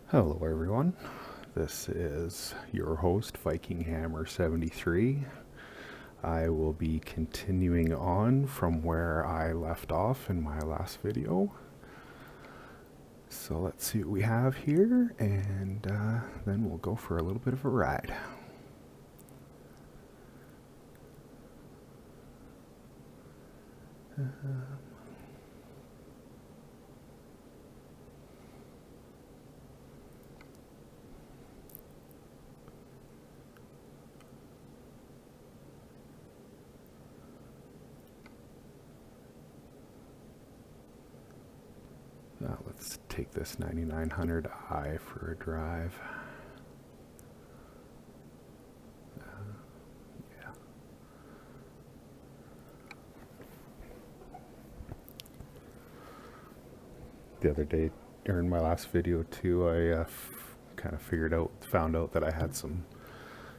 Hello everyone, this is your host Viking Hammer 73. I will be continuing on from where I left off in my last video. So let's see what we have here, and then we'll go for a little bit of a ride. Now let's take this 9900i for a drive. Yeah. The other day, or in my last video too, I kind of found out that I had some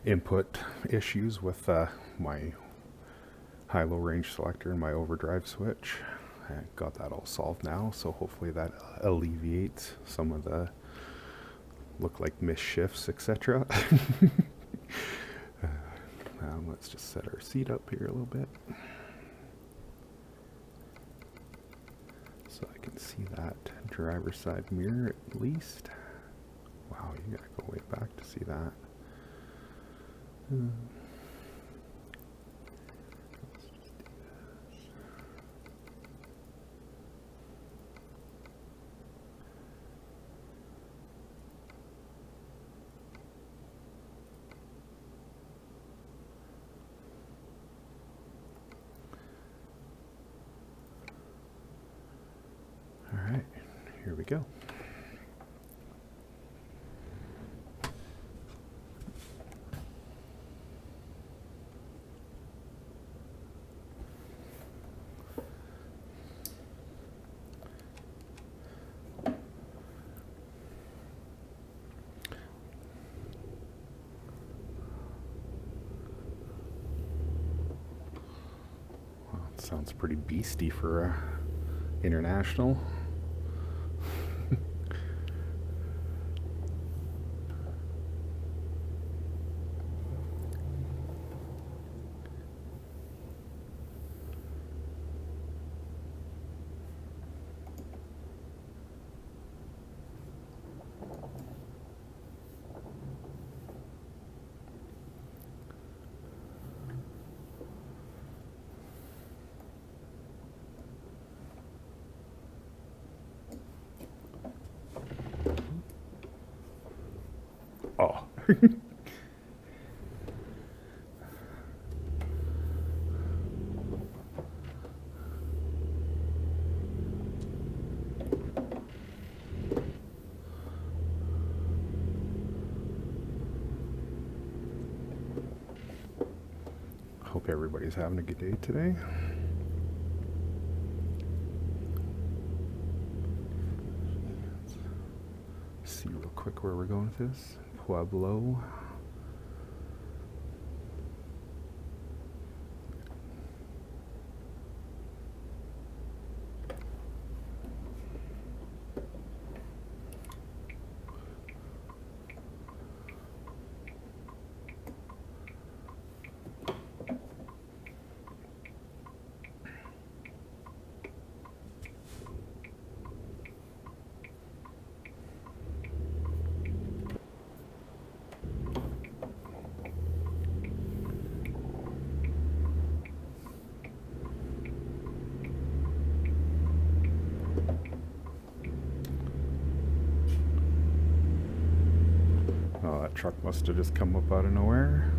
input issues with my high-low range selector and my overdrive switch. I got that all solved now, so hopefully that alleviates some of the look like misshifts, etc. Let's just set our seat up here a little bit so I can see that driver's side mirror at least. Wow, you gotta go way back to see that. Alright, here we go. Well, it sounds pretty beastie for international. Oh. Hope everybody's having a good day today. Let's see real quick where we're going with this. Pueblo. Oh, that truck must have just come up out of nowhere.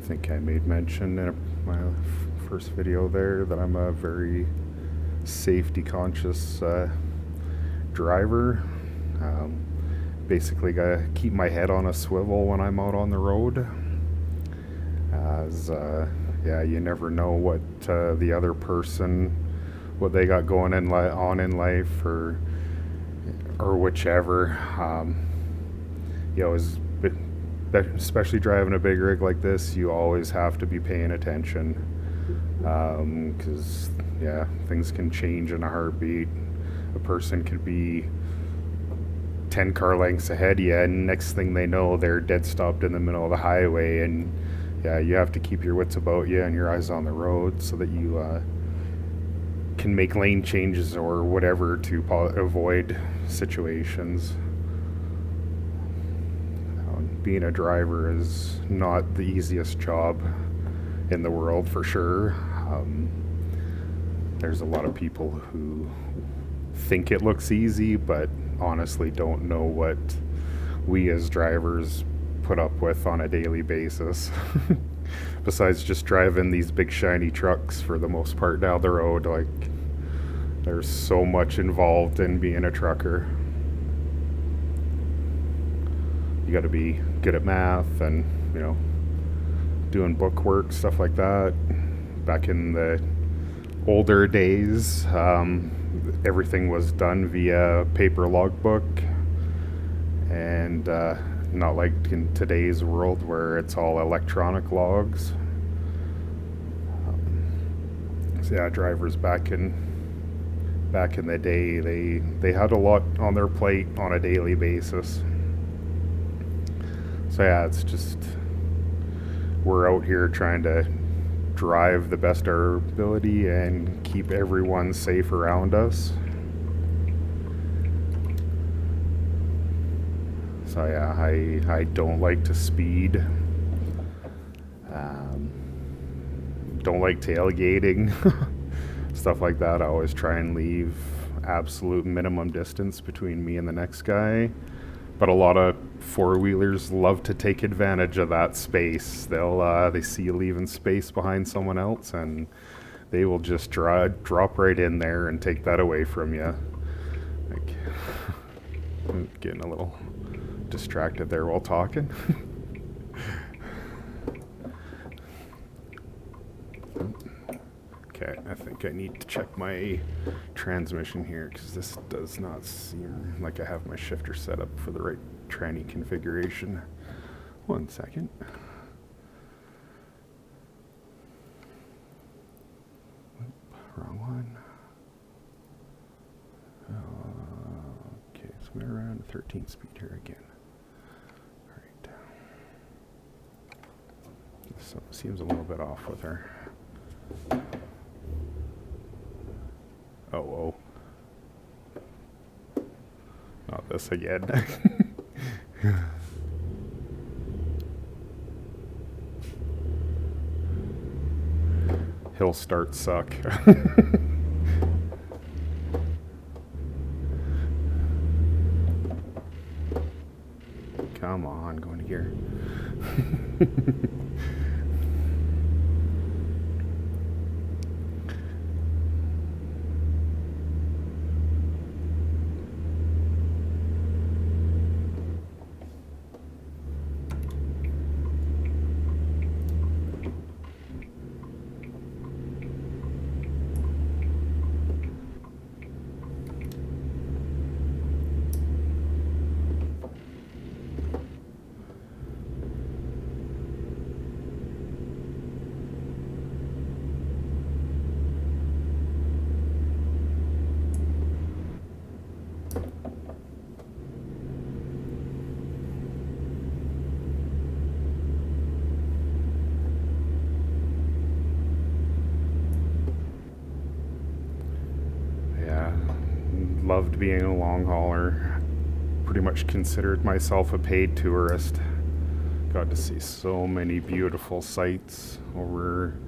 think I made mention in my first video there that I'm a very safety conscious driver. Basically gotta keep my head on a swivel when I'm out on the road, as yeah, you never know what the other person, what they got going on in life, or whichever. You know, especially driving a big rig like this, you always have to be paying attention, because yeah, things can change in a heartbeat. A person could be 10 car lengths ahead of you, and next thing they know, they're dead stopped in the middle of the highway. And yeah, you have to keep your wits about you and your eyes on the road so that you can make lane changes or whatever to avoid situations. Being a driver is not the easiest job in the world, for sure. There's a lot of people who think it looks easy, but honestly don't know what we as drivers put up with on a daily basis. Besides just driving these big shiny trucks for the most part down the road, like, there's so much involved in being a trucker. You got to be good at math and, you know, doing book work, stuff like that. Back in the older days, everything was done via paper logbook, and not like in today's world where it's all electronic logs. So yeah, drivers back in the day, they had a lot on their plate on a daily basis. So yeah, it's just, we're out here trying to drive the best of our ability and keep everyone safe around us. So yeah, I don't like to speed. Don't like tailgating. Stuff like that. I always try and leave absolute minimum distance between me and the next guy. But a lot of four-wheelers love to take advantage of that space. They see you leaving space behind someone else, and they will just drop right in there and take that away from you. Like, I'm getting a little distracted there while talking. Okay, I think I need to check my transmission here, because this does not seem like I have my shifter set up for the right tranny configuration. 1 second. Wrong one. Okay, so we're around 13 speed here again. Alright. So seems a little bit off with her. Oh, not this again. Hill starts suck. Come on, go into gear. Loved being a long hauler. Pretty much considered myself a paid tourist. Got to see so many beautiful sights over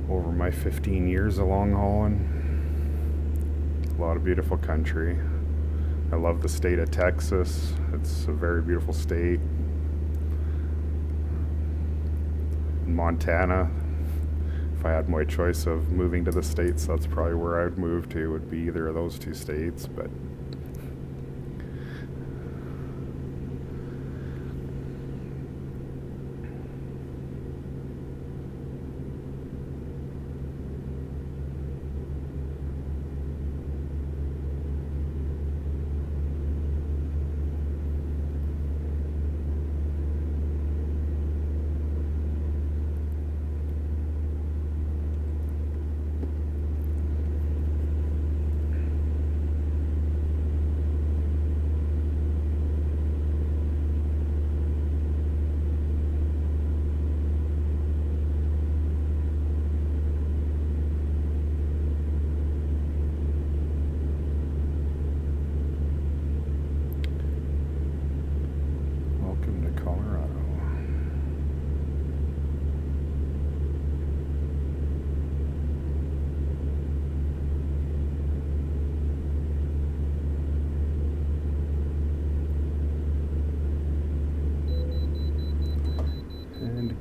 my 15 years of long hauling. A lot of beautiful country. I love the state of Texas. It's a very beautiful state. Montana. If I had my choice of moving to the States, that's probably where I'd move to, would be either of those two states, but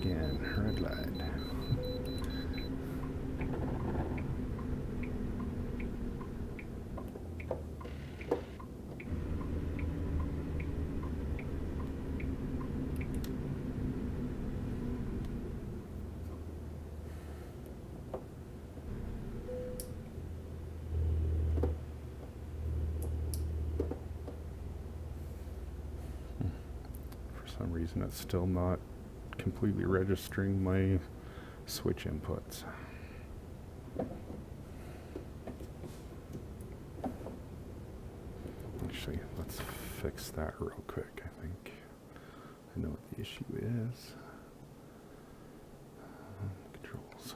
again, red light. For some reason, it's still not completely registering my switch inputs. Actually, let's fix that real quick. I think I know what the issue is. Controls.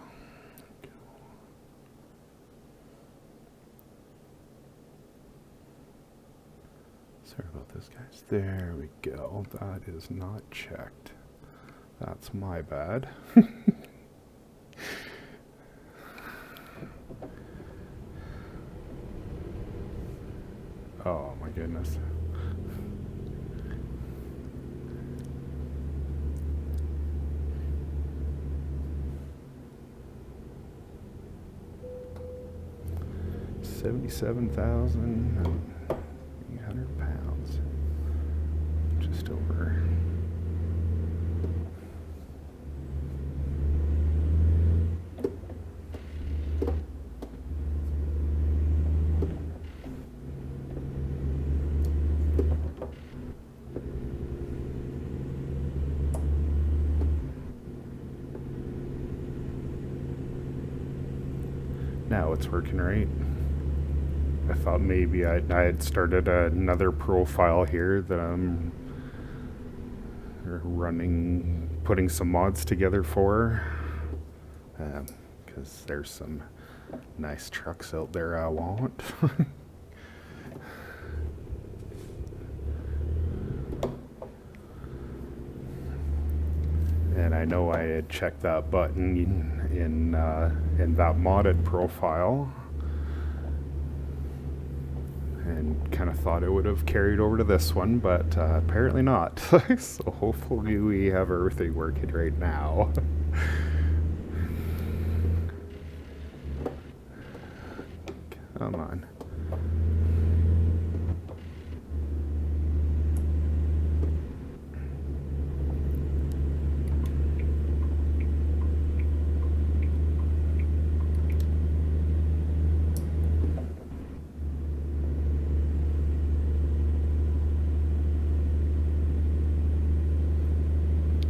Sorry about this, guys. There we go. That is not checked. That's my bad. Oh my goodness. £77,800. Just over. Now it's working right. I thought maybe I had started another profile here that I'm running, putting some mods together for, because there's some nice trucks out there I want. And I know I had checked that button in that modded profile, and kind of thought it would have carried over to this one, but apparently not. So hopefully we have everything working right now. Come on.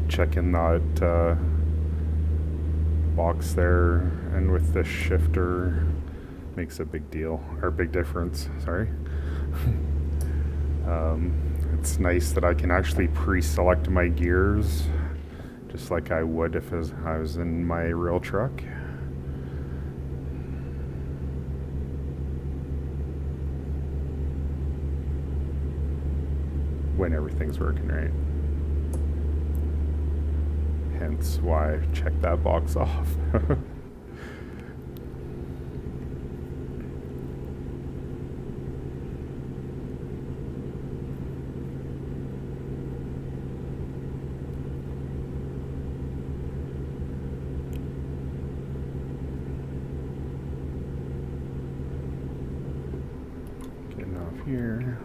Checking that box there, and with the shifter makes a big deal, or big difference, sorry. It's nice that I can actually pre-select my gears just like I would if I was in my real truck. When everything's working right. Hence why I checked that box off. here.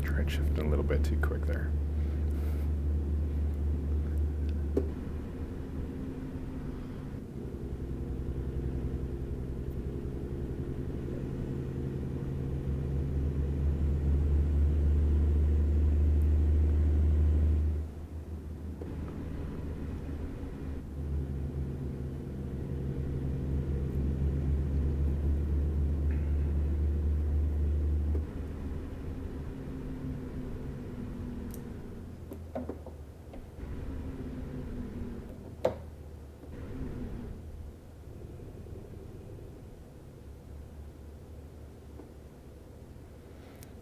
Tried shifting a little bit too quick there.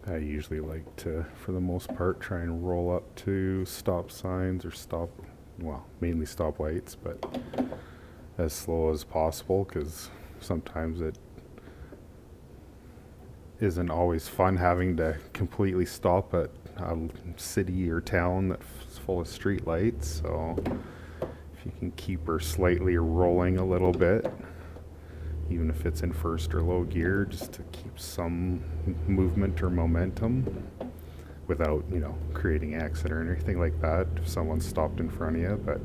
I usually like to, for the most part, try and roll up to stop signs or mainly stop lights, but as slow as possible, because sometimes it isn't always fun having to completely stop at a city or town that's full of street lights. So if you can keep her slightly rolling a little bit, even if it's in first or low gear, just to keep some movement or momentum without, you know, creating accident or anything like that if someone stopped in front of you. But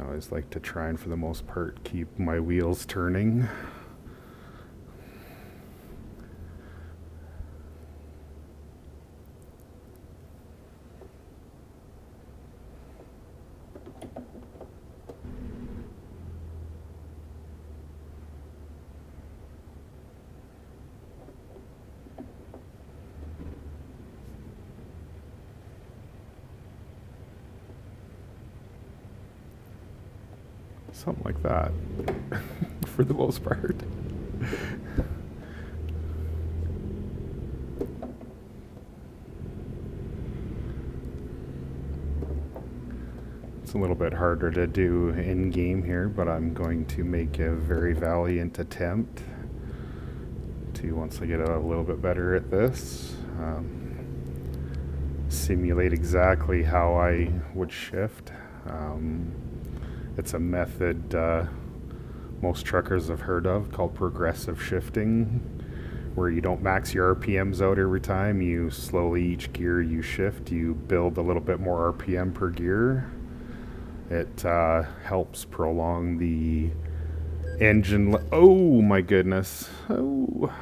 I always like to try and, for the most part, keep my wheels turning. Something like that, for the most part. It's a little bit harder to do in-game here, but I'm going to make a very valiant attempt to, once I get a little bit better at this, simulate exactly how I would shift. It's a method most truckers have heard of called progressive shifting, where you don't max your RPMs out every time. You slowly, each gear you shift, you build a little bit more RPM per gear. It helps prolong the engine. Oh my goodness. Oh,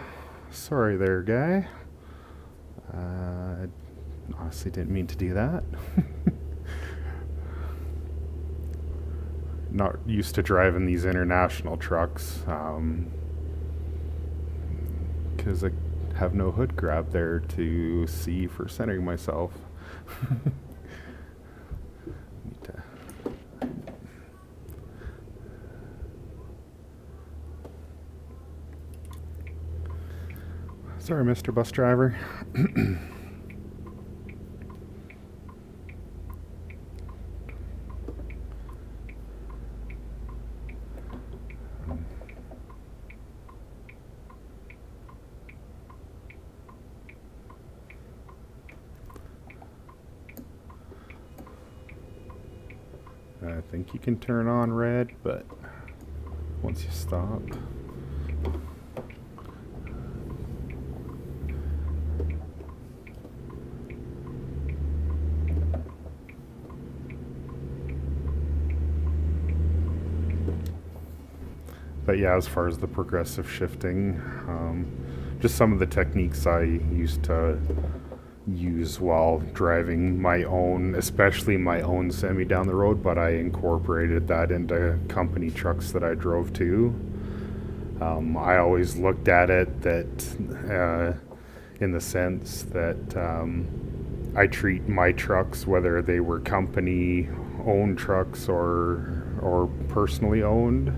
sorry there, guy. I honestly didn't mean to do that. Not used to driving these international trucks because I have no hood grab there to see for centering myself. Sorry, Mr. Bus Driver. I think you can turn on red, but once you stop. But yeah, as far as the progressive shifting, just some of the techniques I used to use while driving my own, especially my own semi down the road, but I incorporated that into company trucks that I drove too. I always looked at it that in the sense that I treat my trucks, whether they were company owned trucks or personally owned,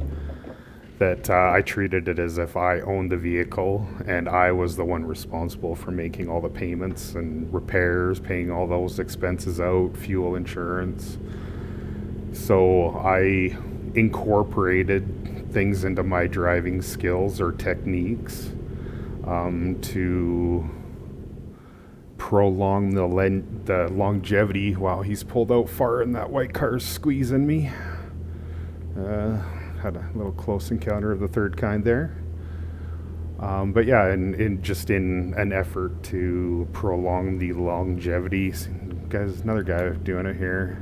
that I treated it as if I owned the vehicle and I was the one responsible for making all the payments and repairs, paying all those expenses out, fuel insurance. So I incorporated things into my driving skills or techniques to prolong the longevity. Wow, he's pulled out far and that white car's squeezing me. Had a little close encounter of the third kind there. But yeah, in just in an effort to prolong the longevity. Guys, another guy doing it here.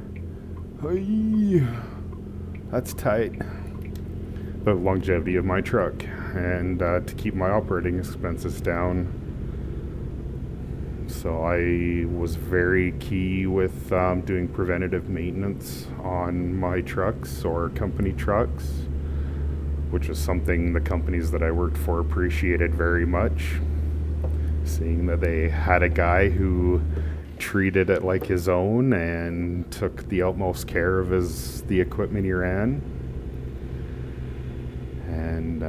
Hey, that's tight. The longevity of my truck and to keep my operating expenses down. So I was very key with doing preventative maintenance on my trucks or company trucks, which was something the companies that I worked for appreciated very much, seeing that they had a guy who treated it like his own and took the utmost care of the equipment he ran. And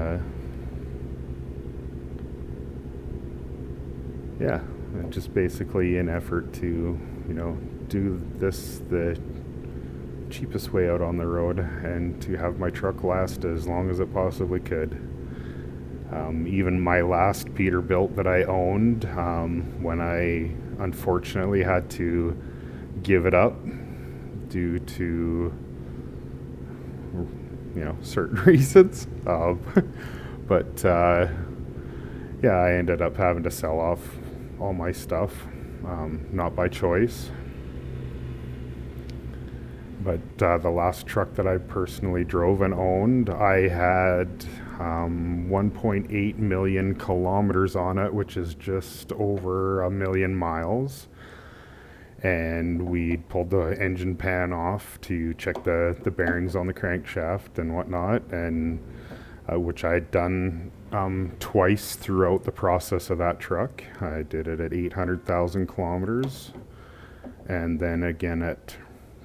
yeah, just basically an effort to, do this the cheapest way out on the road and to have my truck last as long as it possibly could. Even my last Peterbilt that I owned, when I unfortunately had to give it up due to certain reasons, but yeah, I ended up having to sell off all my stuff, not by choice. But the last truck that I personally drove and owned, I had 1.8 million kilometers on it, which is just over 1 million miles. And we pulled the engine pan off to check the bearings on the crankshaft and whatnot, and which I had done twice throughout the process of that truck. I did it at 800,000 kilometers, and then again at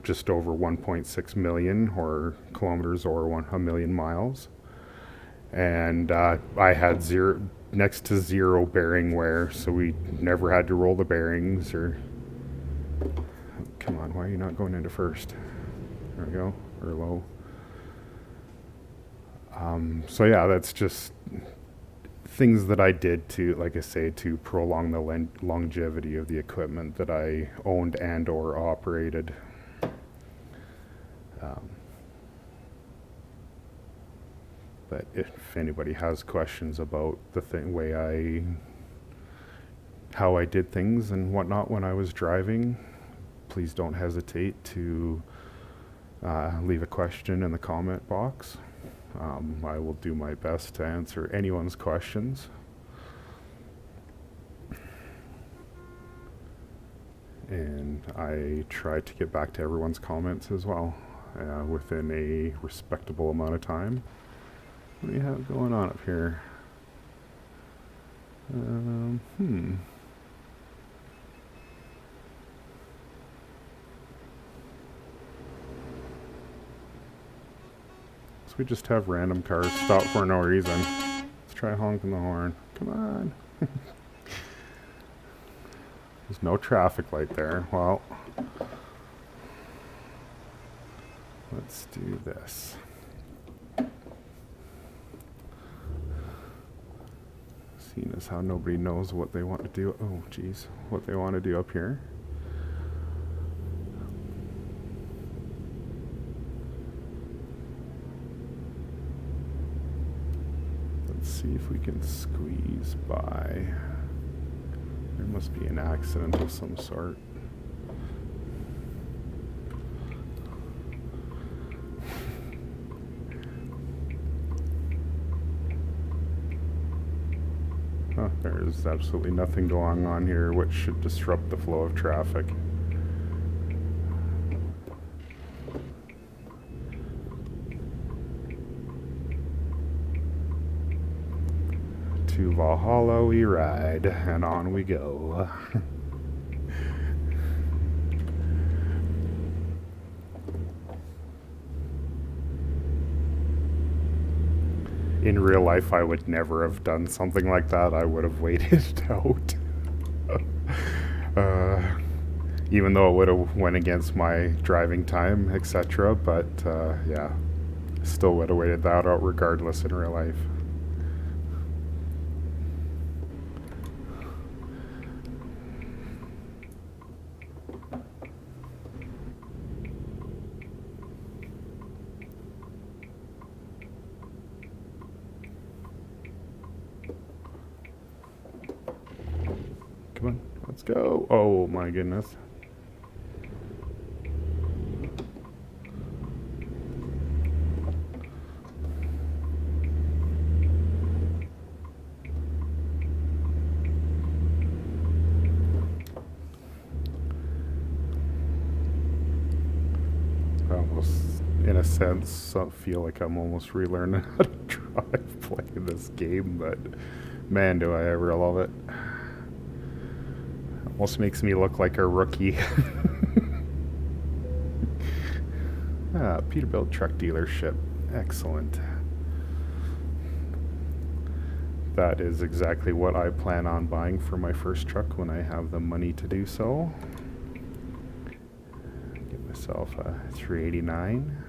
just over 1.6 million or kilometers or 1 million miles. And I had next to zero bearing wear, so we never had to roll the bearings or... Come on, why are you not going into first? There we go, or low. So yeah, that's just things that I did to, like I say, to prolong the longevity of the equipment that I owned and or operated. But if anybody has questions about the how I did things and whatnot when I was driving, please don't hesitate to leave a question in the comment box. I will do my best to answer anyone's questions. And I try to get back to everyone's comments as well within a respectable amount of time. What do you have going on up here? So we just have random cars stop for no reason. Let's try honking the horn. Come on. There's no traffic light there. Well, let's do this. Seeing as how nobody knows what they want to do. Oh, geez. What they want to do up here. Let's see if we can squeeze by. There must be an accident of some sort. Oh, there's absolutely nothing going on here which should disrupt the flow of traffic. To Valhalla we ride, and on we go. In real life, I would never have done something like that. I would have waited it out. Even though it would have went against my driving time, etc. But yeah, still would have waited that out regardless in real life. Come on, let's go. Oh my goodness. I almost, in a sense, feel like I'm almost relearning how to drive playing this game, but man, do I ever love it. Almost makes me look like a rookie. Peterbilt truck dealership. Excellent. That is exactly what I plan on buying for my first truck when I have the money to do so. Get myself a 389.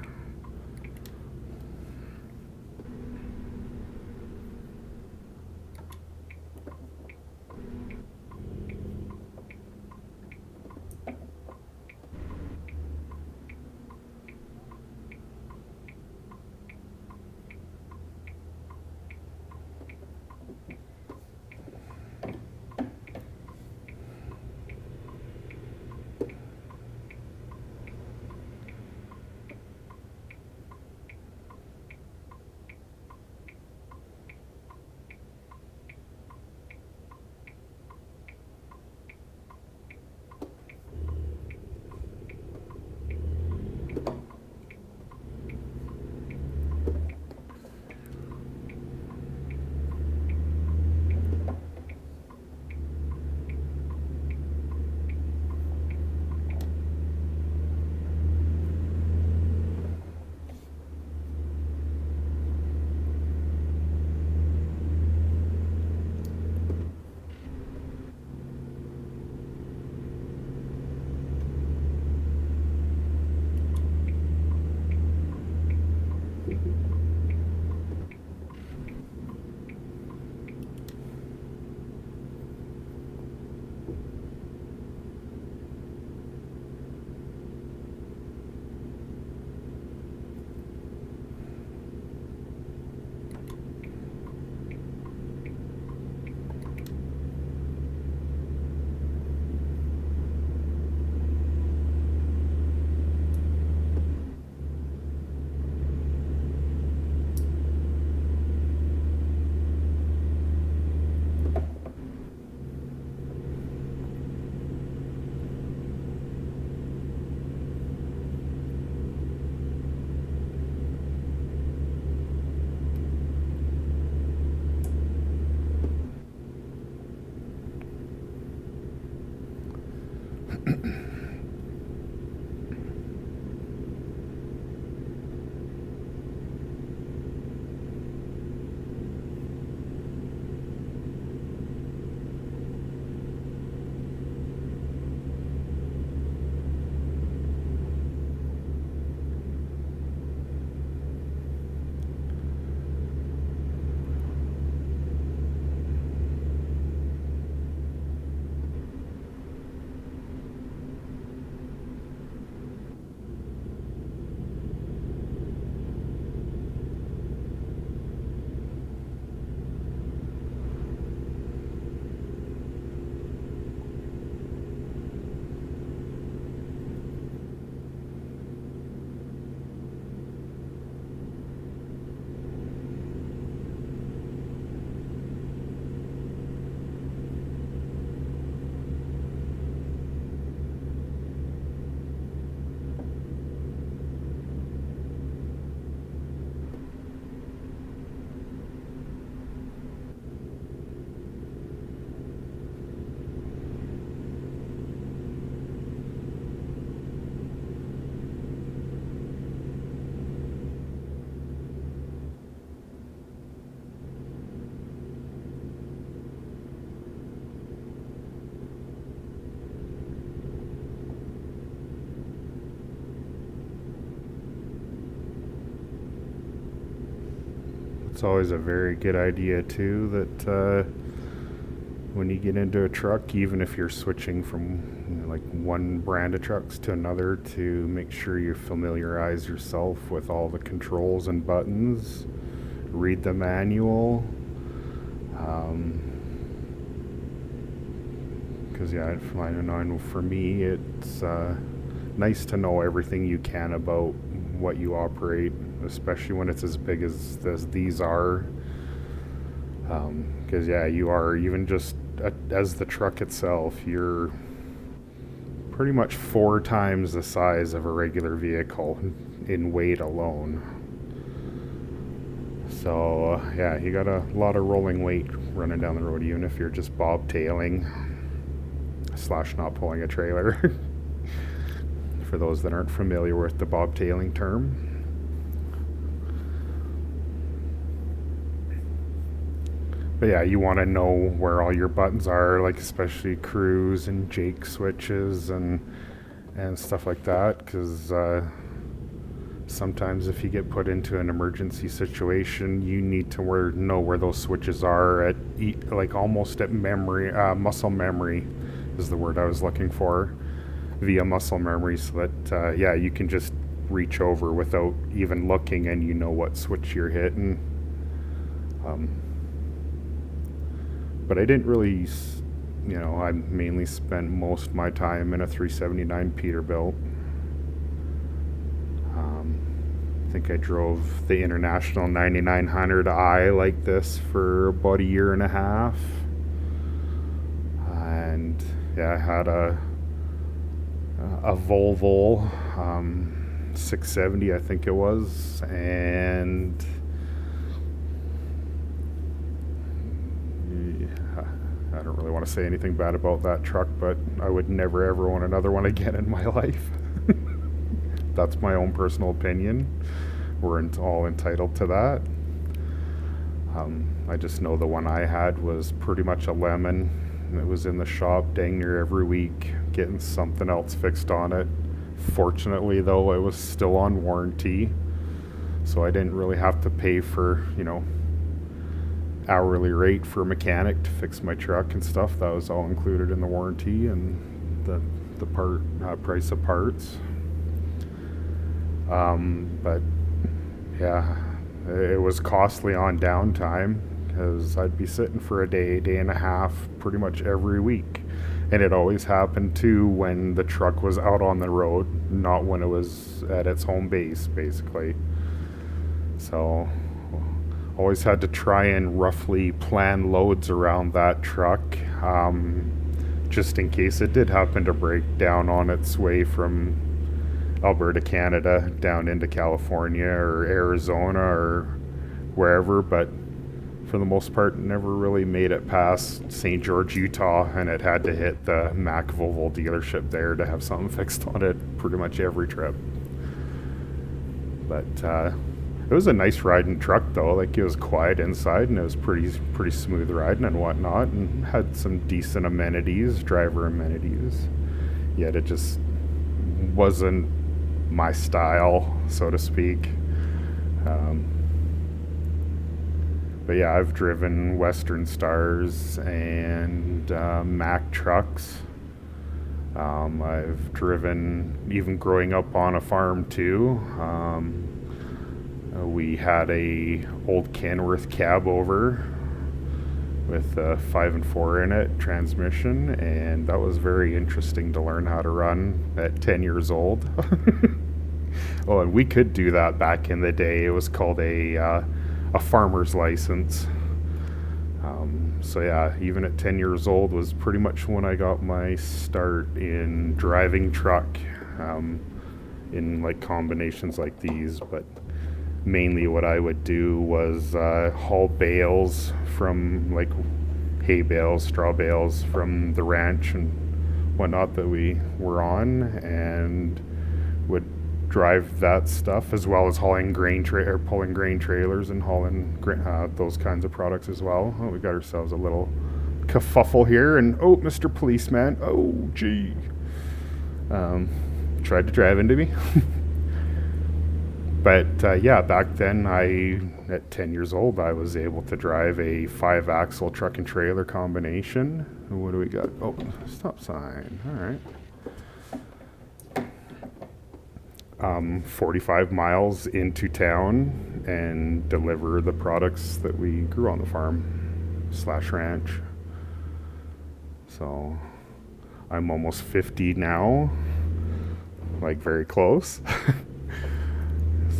It's always a very good idea too that when you get into a truck, even if you're switching from like one brand of trucks to another, to make sure you familiarize yourself with all the controls and buttons, read the manual, because yeah, I know for me it's nice to know everything you can about what you operate, especially when it's as big as these are, because yeah, you are, even just as the truck itself, you're pretty much 4 times the size of a regular vehicle in weight alone. So yeah, you got a lot of rolling weight running down the road, even if you're just bobtailing / not pulling a trailer. For those that aren't familiar with the bobtailing term. But yeah, you want to know where all your buttons are, like especially cruise and Jake switches and stuff like that, because sometimes if you get put into an emergency situation, you need to know where those switches are at, like almost at memory, muscle memory is the word I was looking for, via muscle memory, so that yeah, you can just reach over without even looking and you know what switch you're hitting. But I didn't really, you know, I mainly spent most of my time in a 379 Peterbilt. I think I drove the International 9900i like this for about a year and a half. And yeah, I had a Volvo 670, I think it was, and I don't really want to say anything bad about that truck, but I would never ever want another one again in my life. That's my own personal opinion. We're all entitled to that. I just know the one I had was pretty much a lemon. It was in the shop dang near every week, getting something else fixed on it. Fortunately though, it was still on warranty, so I didn't really have to pay for, you know, hourly rate for a mechanic to fix my truck and stuff. That was all included in the warranty and the price of parts. But yeah, it was costly on downtime, because I'd be sitting for a day and a half pretty much every week, and it always happened too when the truck was out on the road, not when it was at its home base, basically. So always had to try and roughly plan loads around that truck, just in case it did happen to break down on its way from Alberta, Canada, down into California or Arizona or wherever. But for the most part, it never really made it past St. George, Utah, and it had to hit the Mack Volvo dealership there to have something fixed on it pretty much every trip. But it was a nice riding truck though. Like, it was quiet inside and it was pretty smooth riding and whatnot, and had some decent amenities, driver amenities. Yet it just wasn't my style, so to speak. But yeah, I've driven Western Stars and Mack trucks. I've driven, even growing up on a farm too. We had a old Kenworth cab over with a 5 and 4 in it transmission, and that was very interesting to learn how to run at 10 years old. Oh, and we could do that back in the day. It was called a farmer's license. So yeah, even at 10 years old was pretty much when I got my start in driving truck, in like combinations like these. But mainly what I would do was haul bales from, like, hay bales, straw bales from the ranch and whatnot that we were on, and would drive that stuff, as well as hauling pulling grain trailers and hauling those kinds of products as well. Oh, we got ourselves a little kerfuffle here, and oh, Mr. Policeman, oh gee, tried to drive into me. But yeah, back then, at 10 years old, I was able to drive a 5-axle truck and trailer combination. What do we got? Oh, stop sign. All right. 45 miles into town and deliver the products that we grew on the farm / ranch. So I'm almost 50 now, like very close.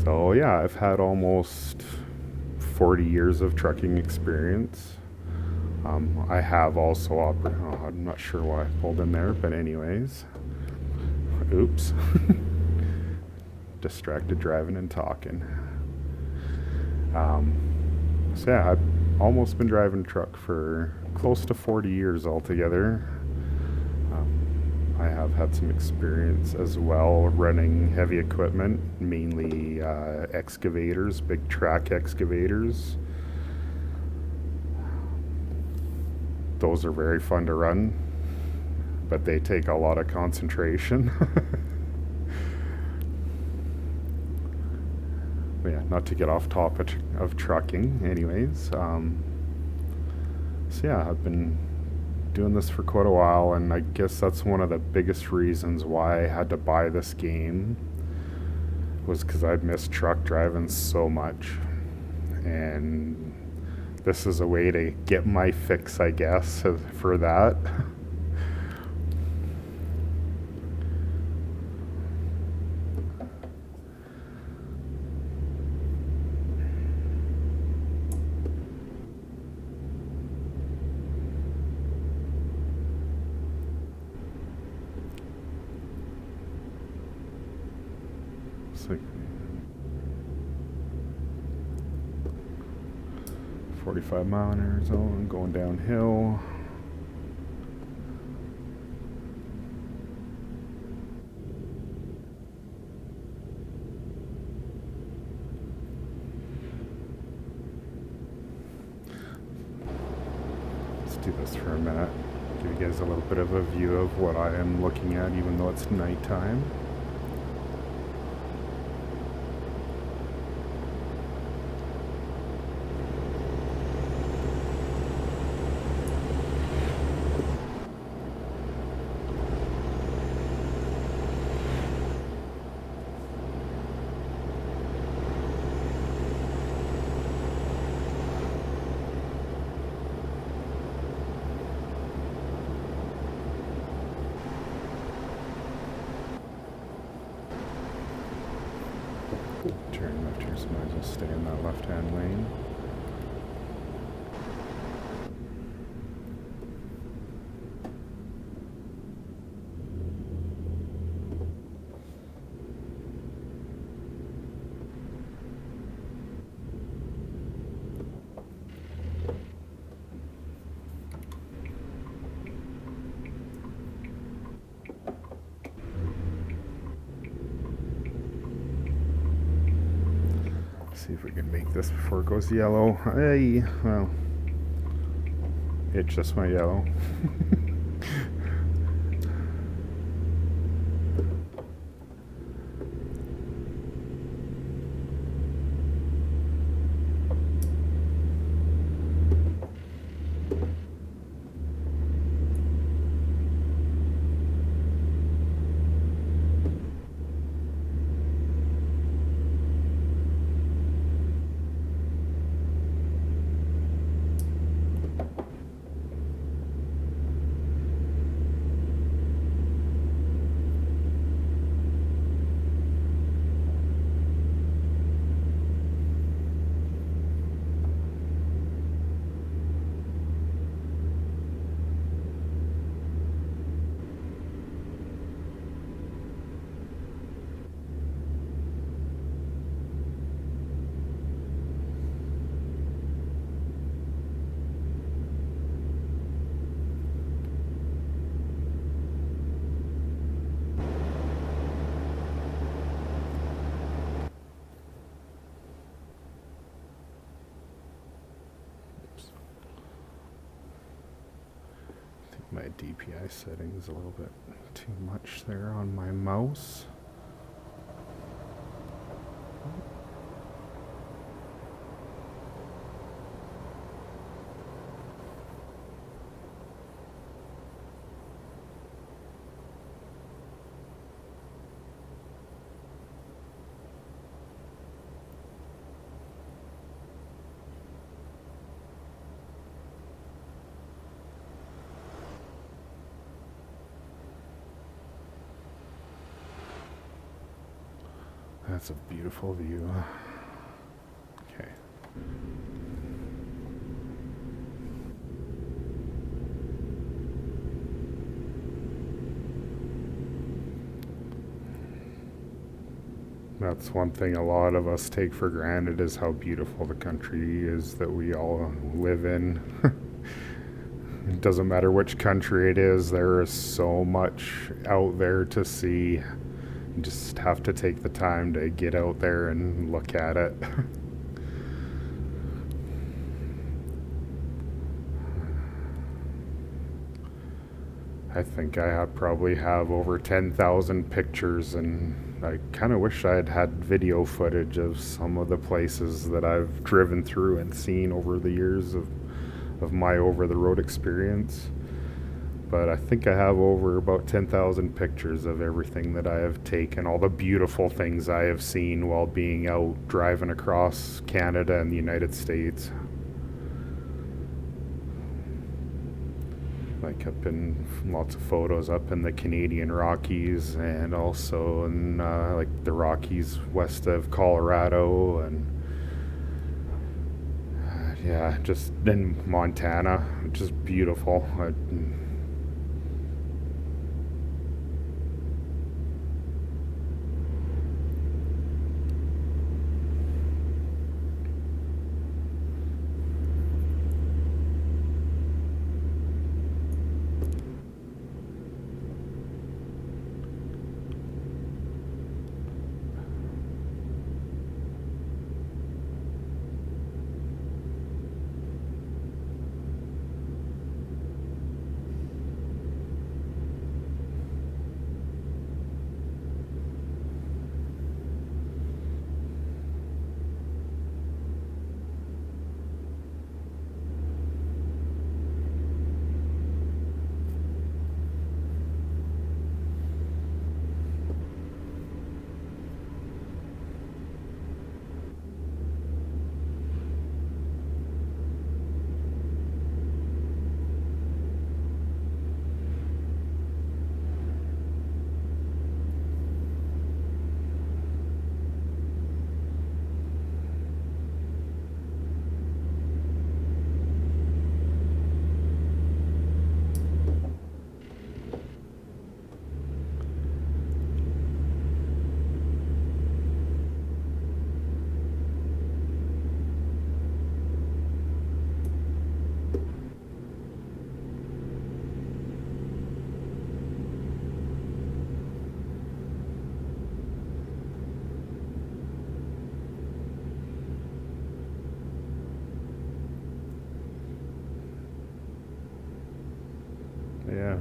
So yeah, I've had almost 40 years of trucking experience. I have also I'm not sure why I pulled in there, but anyways. Oops. Distracted driving and talking. So yeah, I've almost been driving a truck for close to 40 years altogether. I have had some experience as well running heavy equipment, mainly excavators, big track excavators. Those are very fun to run, but they take a lot of concentration. But yeah, not to get off topic of trucking anyways. So yeah, I've been doing this for quite a while, and I guess that's one of the biggest reasons why I had to buy this game, was because I've missed truck driving so much, and this is a way to get my fix, I guess, for that. So 45 mile an hour zone, going downhill. Let's do this for a minute. Give you guys a little bit of a view of what I am looking at, even though it's nighttime. Turn left here, so might as well stay in that left-hand lane. See if we can make this before it goes yellow. Hey, well, it just went yellow. My DPI setting is a little bit too much there on my mouse. That's a beautiful view. Okay. That's one thing a lot of us take for granted, is how beautiful the country is that we all live in. It doesn't matter which country it is, there is so much out there to see. You just have to take the time to get out there and look at it. I think I probably have over 10,000 pictures, and I kind of wish I had had video footage of some of the places that I've driven through and seen over the years of my over-the-road experience. But I think I have over about 10,000 pictures of everything that I have taken, all the beautiful things I have seen while being out driving across Canada and the United States. Like up in lots of photos up in the Canadian Rockies, and also in like the Rockies west of Colorado, and yeah, just in Montana, just beautiful. Yeah,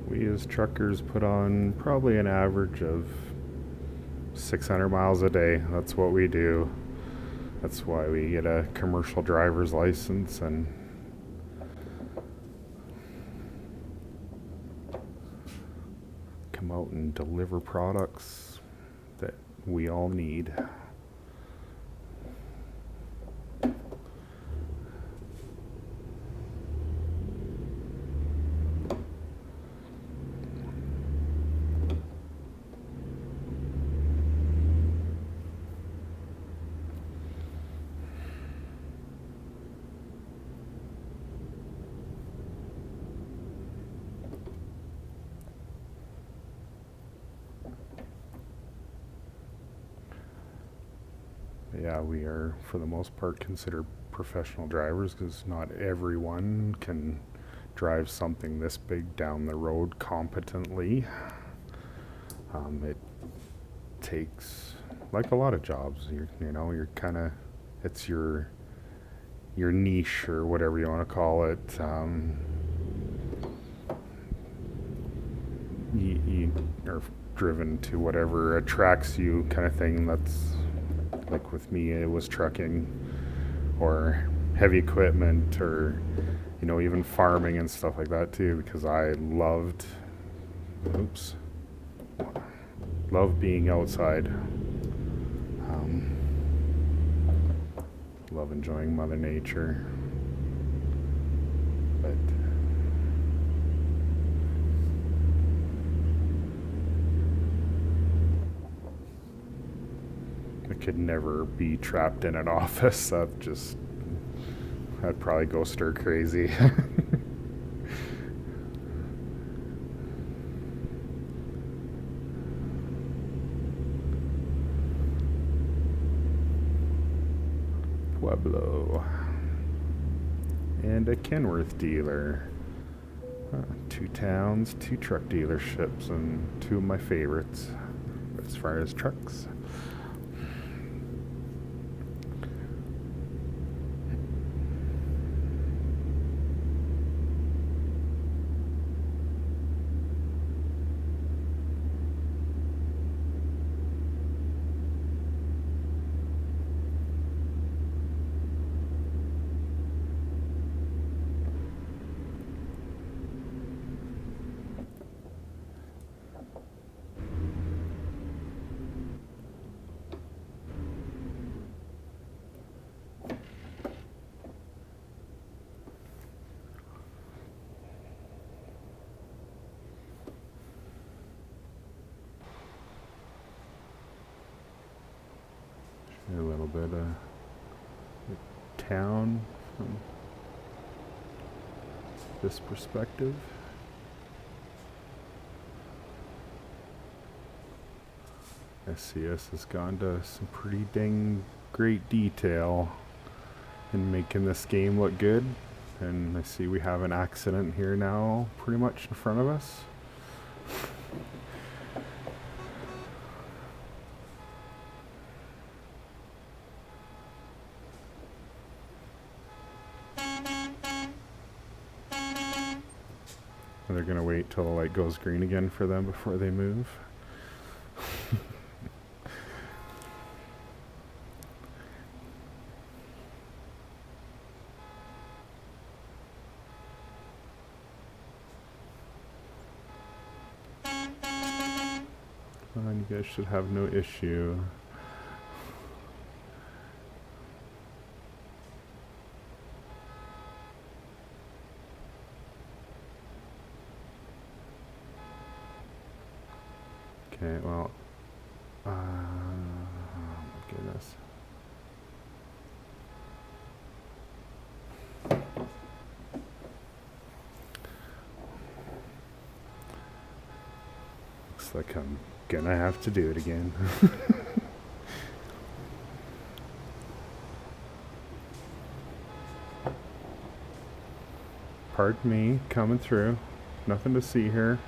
we as truckers put on probably an average of 600 miles a day. That's what we do. That's why we get a commercial driver's license and come out and deliver products that we all need. Yeah, we are, for the most part, considered professional drivers, because not everyone can drive something this big down the road competently. It takes, like a lot of jobs, you're kind of, it's your niche, or whatever you want to call it. You are driven to whatever attracts you, kind of thing. That's like with me, it was trucking or heavy equipment, or even farming and stuff like that too, because I loved being outside. Love enjoying Mother Nature, but could never be trapped in an office. I'd probably go stir crazy. Pueblo. And a Kenworth dealer. 2 towns, 2 truck dealerships, and 2 of my favorites as far as trucks. A little bit of the town from this perspective. SCS has gone to some pretty dang great detail in making this game look good. And I see we have an accident here now pretty much in front of us. They're gonna wait till the light goes green again for them before they move. And you guys should have no issue. Okay, well, oh my goodness. Looks like I'm gonna have to do it again. Pardon me, coming through. Nothing to see here.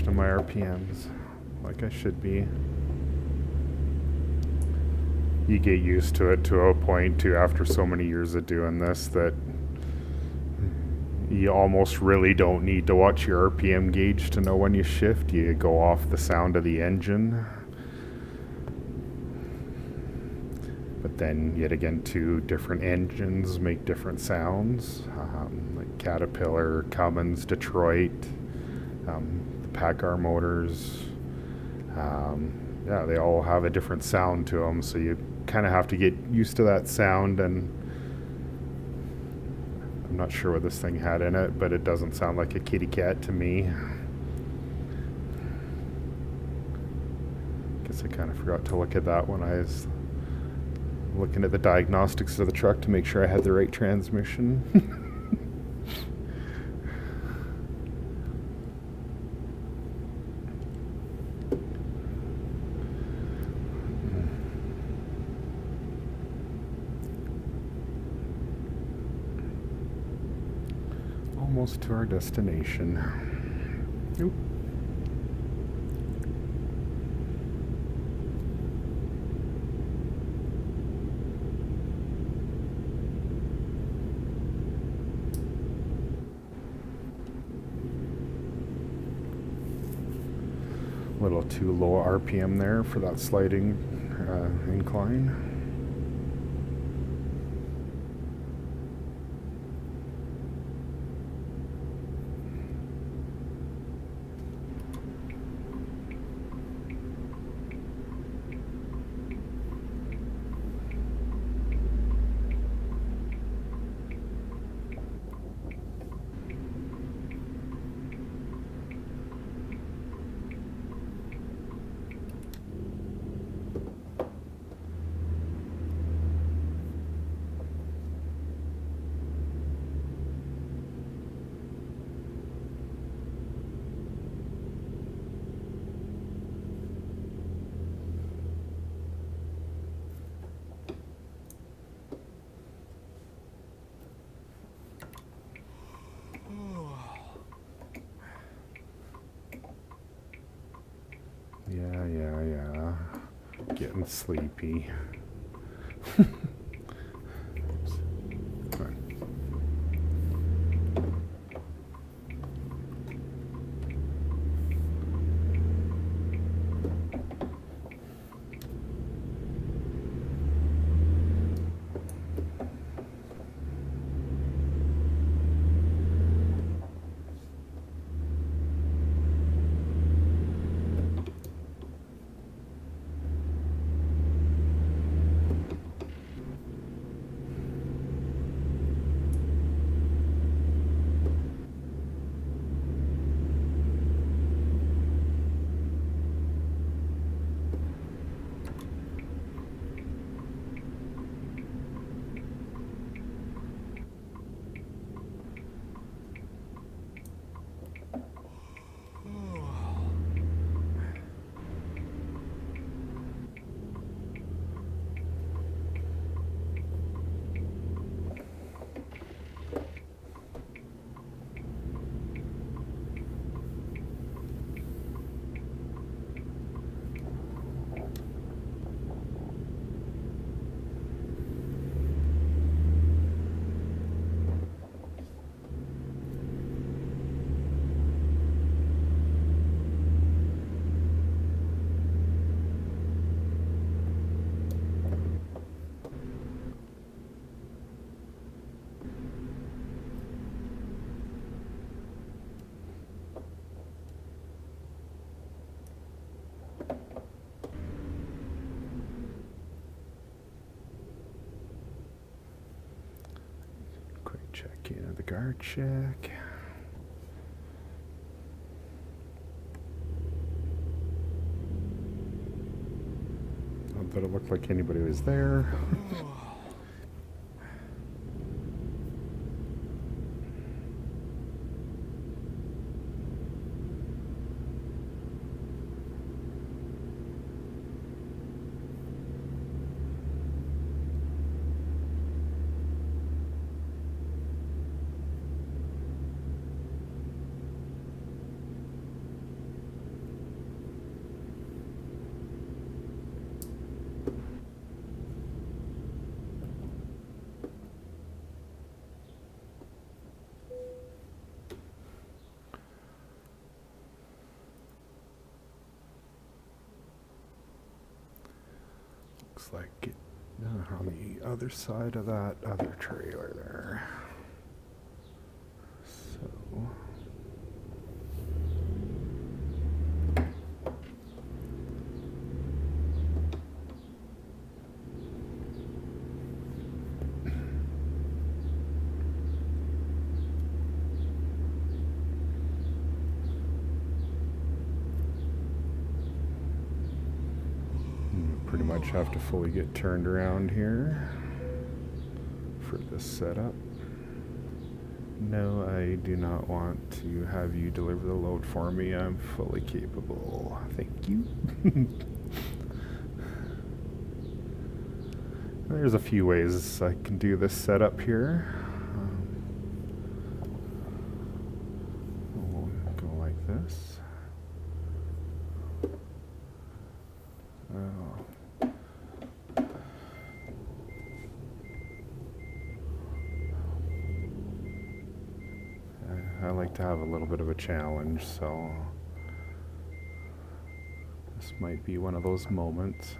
To my RPMs like I should be. You get used to it to a point too after so many years of doing this that you almost really don't need to watch your RPM gauge to know when you shift. You go off the sound of the engine. But then yet again 2 different engines make different sounds, like Caterpillar, Cummins, Detroit, Packard motors, yeah, they all have a different sound to them, so you kind of have to get used to that sound. And I'm not sure what this thing had in it, but it doesn't sound like a kitty cat to me. Guess I kind of forgot to look at that when I was looking at the diagnostics of the truck to make sure I had the right transmission. Almost to our destination. Oop. A little too low RPM there for that sliding incline. Yeah. Getting sleepy. Come on. Check in the guard check. Not that it looked like anybody was there. Looks like it on the other side of that other trailer there. So pretty much have to fully get turned around here for this setup. No, I do not want to have you deliver the load for me. I'm fully capable. Thank you. There's a few ways I can do this setup here. I like to have a little bit of a challenge, so this might be one of those moments.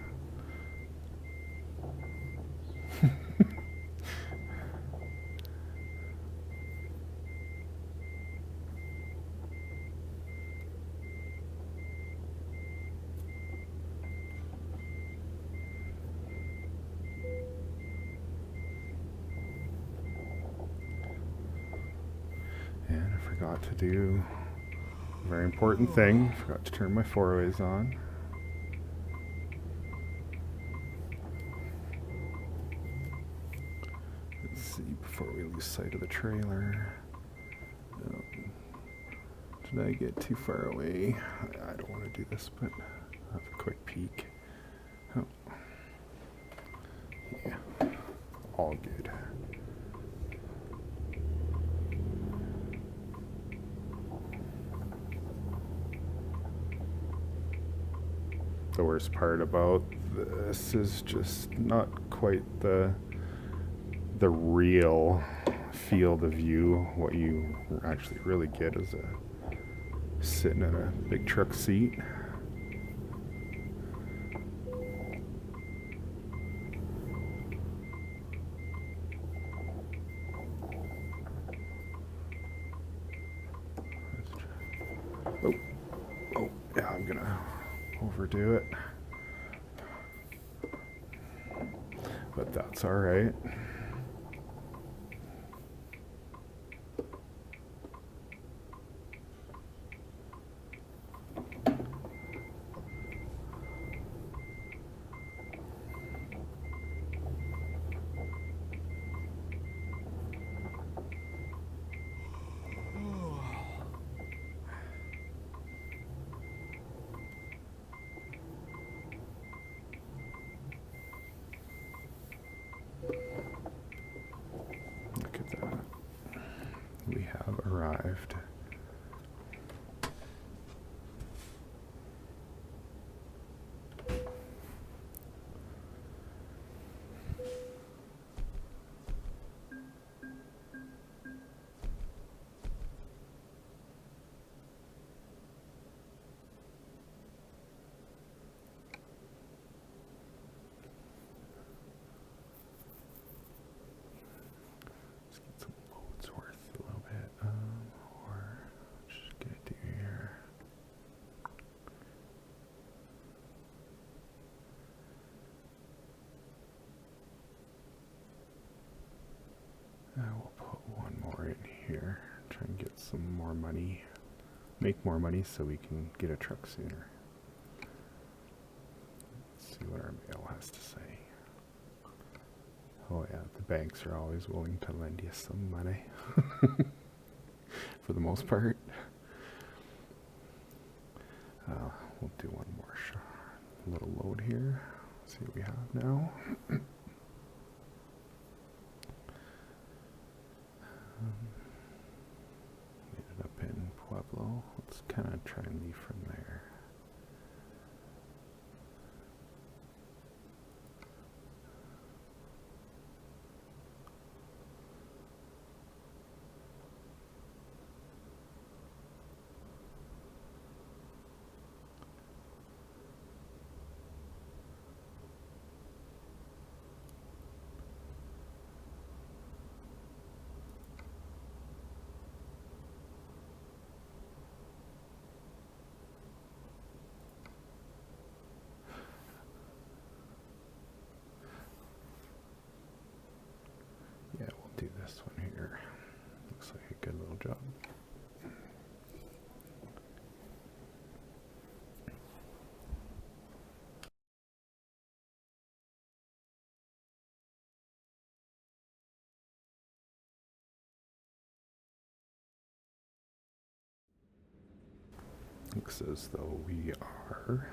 And I forgot to do a very important thing. I forgot to turn my 4-ways on. Let's see before we lose sight of the trailer. Did I get too far away? I don't want to do this, but I'll have a quick peek. Oh. Yeah, all good. The worst part about this is just not quite the real field of view. What you actually really get is sitting in a big truck seat. Oh, yeah, I'm gonna overdo it, but that's all right. Look at that. We have arrived. I will put one more in here, try and get some more money, make more money so we can get a truck sooner. Let's see what our mail has to say. Oh yeah, the banks are always willing to lend you some money, for the most part. We'll do one more little load here, see what we have now. Ended up in Pueblo. Let's kind of try and leave from there. Yeah, we'll do this one here. Looks like a good little job. Looks as though we are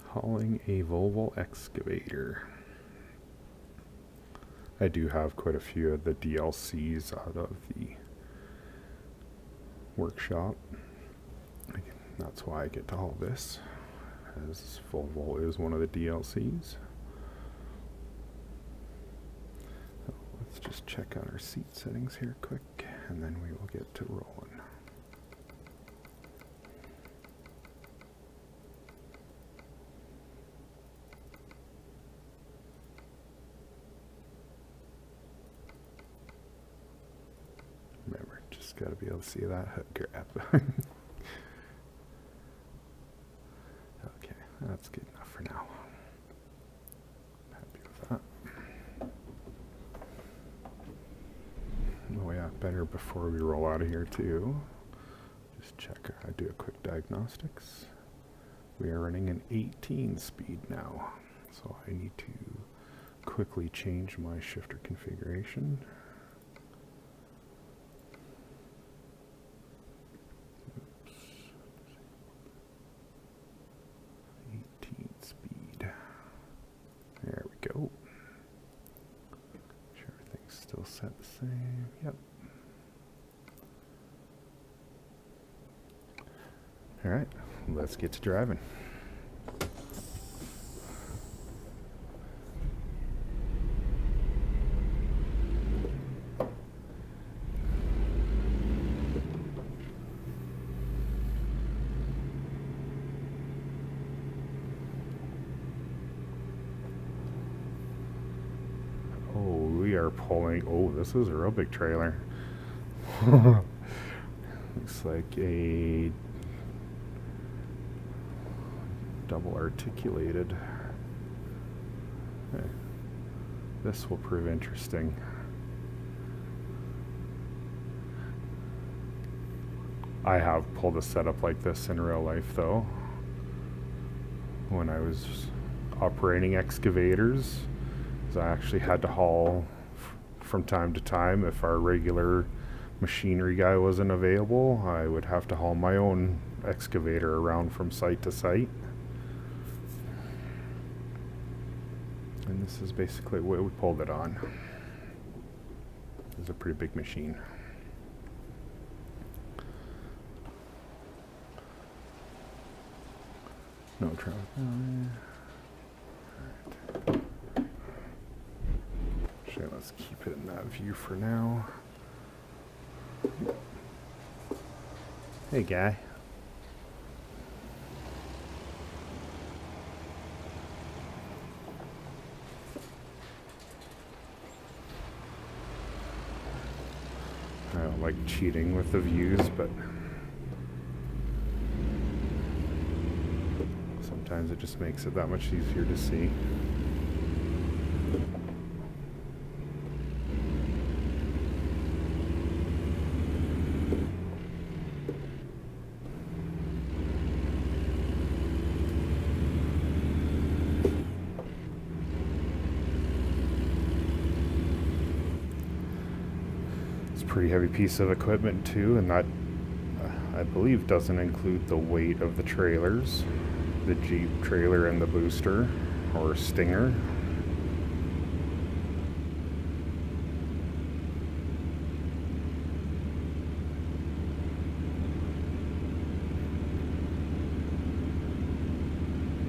hauling a Volvo excavator. I do have quite a few of the DLCs out of the workshop. That's why I get to haul this, as Volvo is one of the DLCs. So let's just check out our seat settings here quick. and then we will get to rolling. Remember, just got to be able to see that hook grab. Okay, that's good enough for now. Happy with that. Oh yeah, better before we roll out of here too. Just check, do a quick diagnostics. We are running an 18 speed now, so I need to quickly change my shifter configuration. Oops. 18 speed. There we go. Make sure everything's still set the same. Yep. All right, let's get to driving. Oh, we are pulling. Oh, this is a real big trailer. Looks like a double articulated. Okay. This will prove interesting. I have pulled a setup like this in real life though. When I was operating excavators, I actually had to haul from time to time. If our regular machinery guy wasn't available, I would have to haul my own excavator around from site to site. And this is basically what we pulled it on. It's a pretty big machine. No trouble. Alright. Actually, let's keep it in that view for now. Hey, guy. I don't like cheating with the views, but sometimes it just makes it that much easier to see. Pretty heavy piece of equipment too, and that I believe doesn't include the weight of the trailers, the Jeep trailer and the booster or Stinger.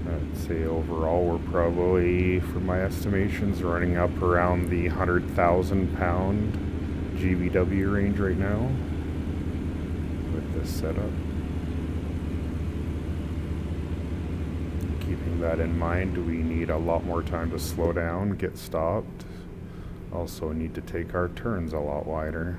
I'd say overall we're probably, for my estimations, running up around the 100,000 pound GVW range right now with this setup. Keeping that in mind, we need a lot more time to slow down, get stopped. Also need to take our turns a lot wider.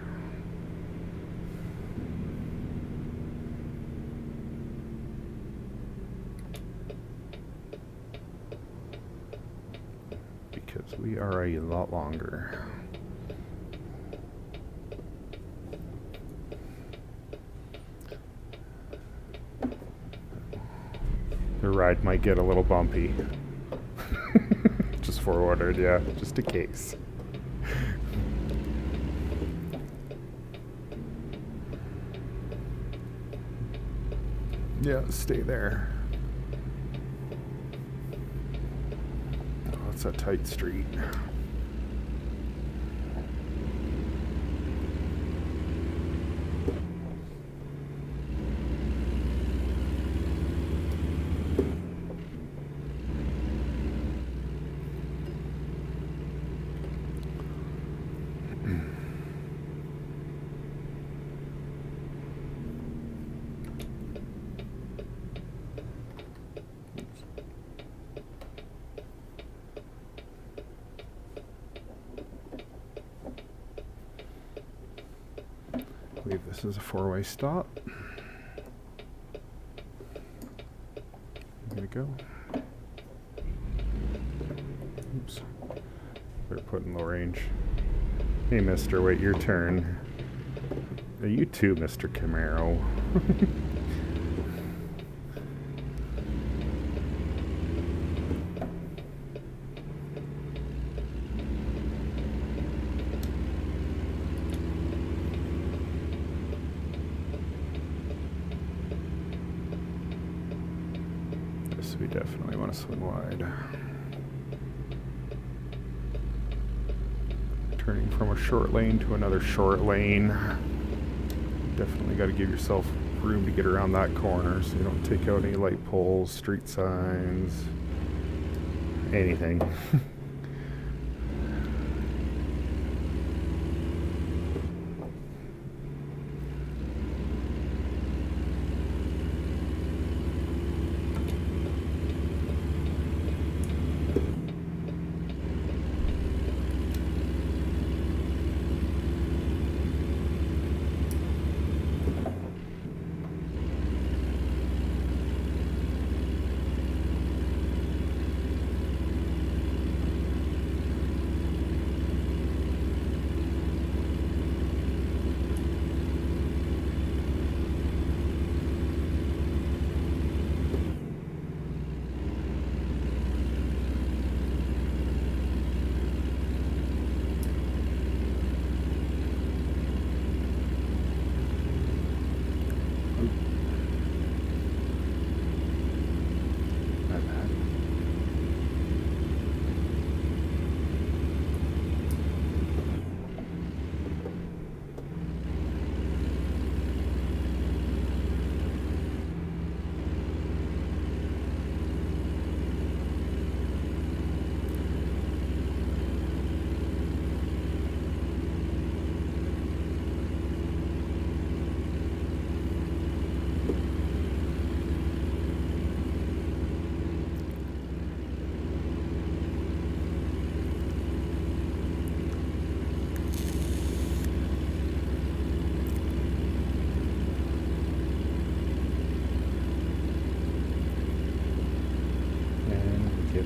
Because we are a lot longer. The ride might get a little bumpy. Just forwarded, yeah, just in case. Yeah, stay there. Oh, it's a tight street. This is a 4-way stop. There we go. Oops. They're putting low range. Hey, mister, wait your turn. You too, Mr. Camaro. This we definitely want to swing wide. Turning from a short lane to another short lane. Definitely got to give yourself room to get around that corner so you don't take out any light poles, street signs, anything.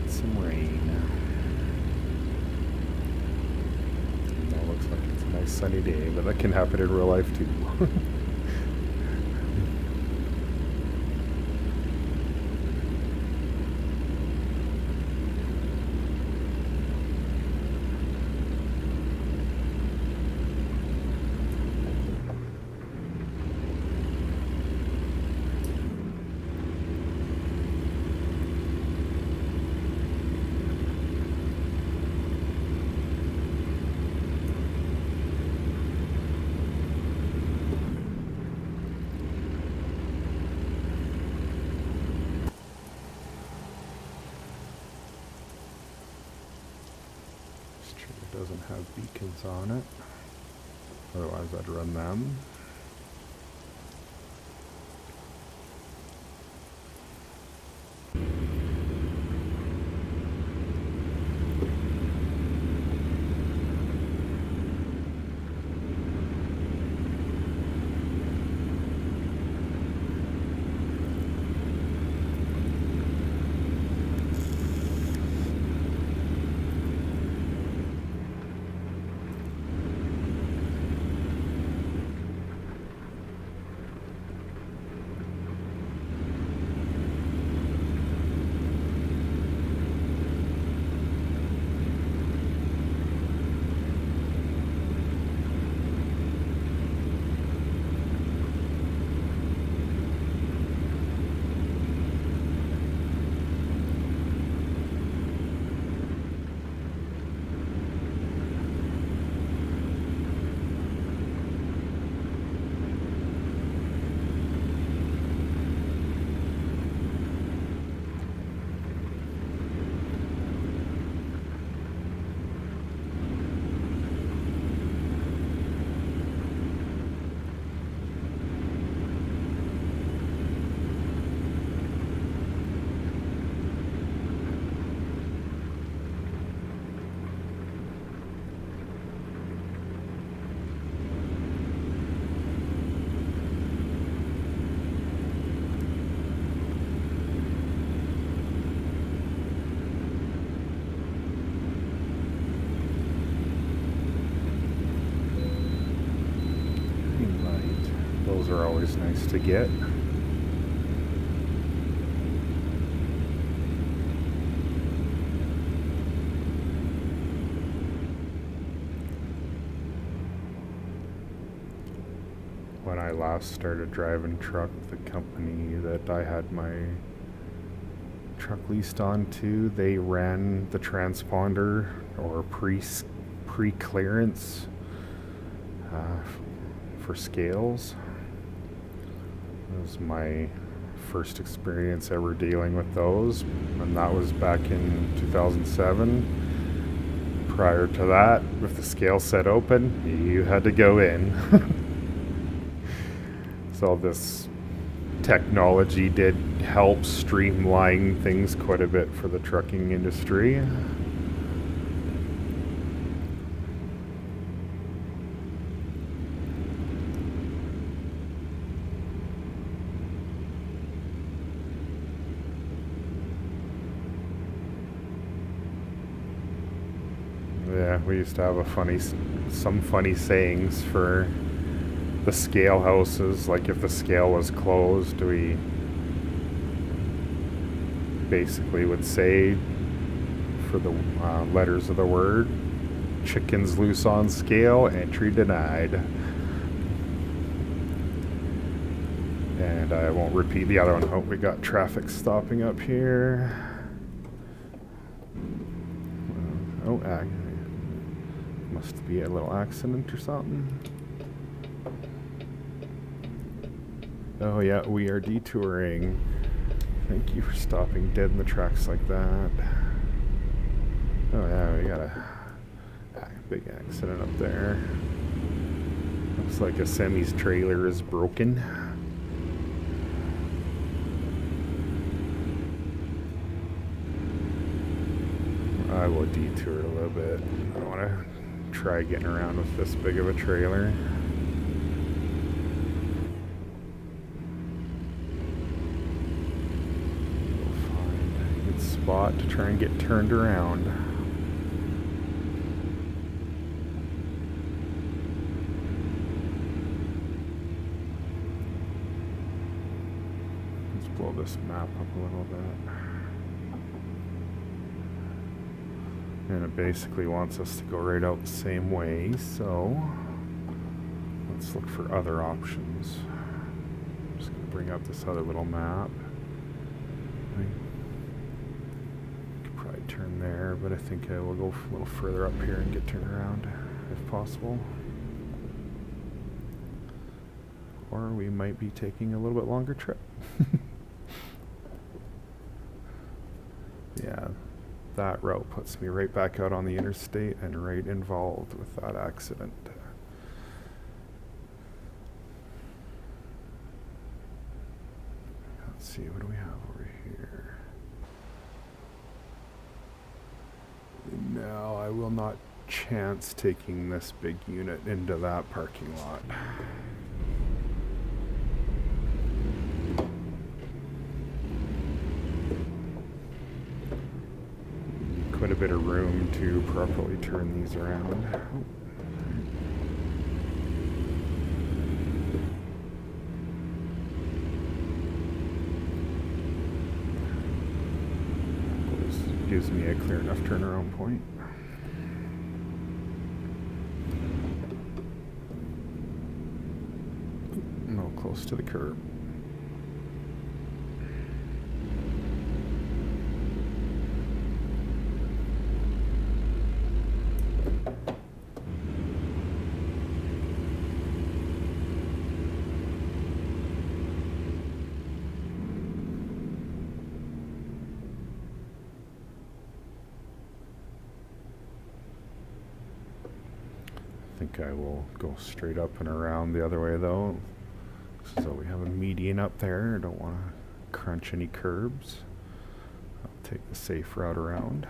Some rain. That looks like it's a nice sunny day, but that can happen in real life too. Doesn't have beacons on it, otherwise I'd run them. are always nice to get. When I last started driving truck, the company that I had my truck leased onto, they ran the transponder or pre-clearance for Skillz. It was my first experience ever dealing with those, and that was back in 2007. Prior to that, with the scale set open, you had to go in. So this technology did help streamline things quite a bit for the trucking industry. Yeah, we used to have some funny sayings for the scale houses. Like if the scale was closed, we basically would say for the letters of the word, chickens loose on scale, entry denied. And I won't repeat the other one. Oh, we got traffic stopping up here. Oh, must be a little accident or something. Oh yeah, we are detouring. Thank you for stopping dead in the tracks like that. Oh yeah, we got a big accident up there. Looks like a semi's trailer is broken. I will detour a little bit. I want to try getting around with this big of a trailer. Spot to try and get turned around. Let's blow this map up a little bit. And it basically wants us to go right out the same way, so let's look for other options. I'm just going to bring up this other little map. Turn there, but I think I will go a little further up here and get turned around if possible. Or we might be taking a little bit longer trip. Yeah, that route puts me right back out on the interstate and right involved with that accident. Let's see, what do we have over here? No, I will not chance taking this big unit into that parking lot. Quite a bit of room to properly turn these around. Gives me a clear enough turnaround point. No, close to the curb. I think I will go straight up and around the other way though. So we have a median up there. I don't want to crunch any curbs. I'll take the safe route around.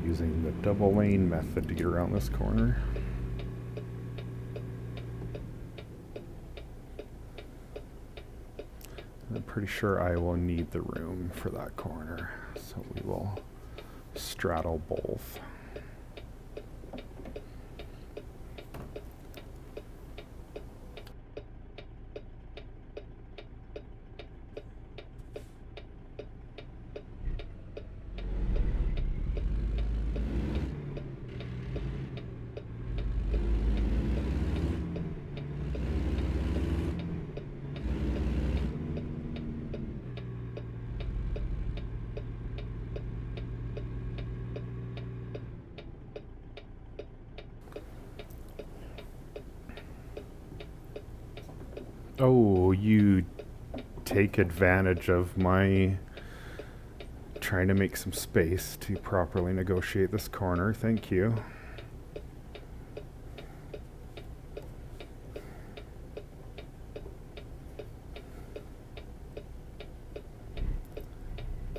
using the double lane method to get around this corner. I'm pretty sure I will need the room for that corner, so we will straddle both. Oh, you take advantage of my trying to make some space to properly negotiate this corner. Thank you.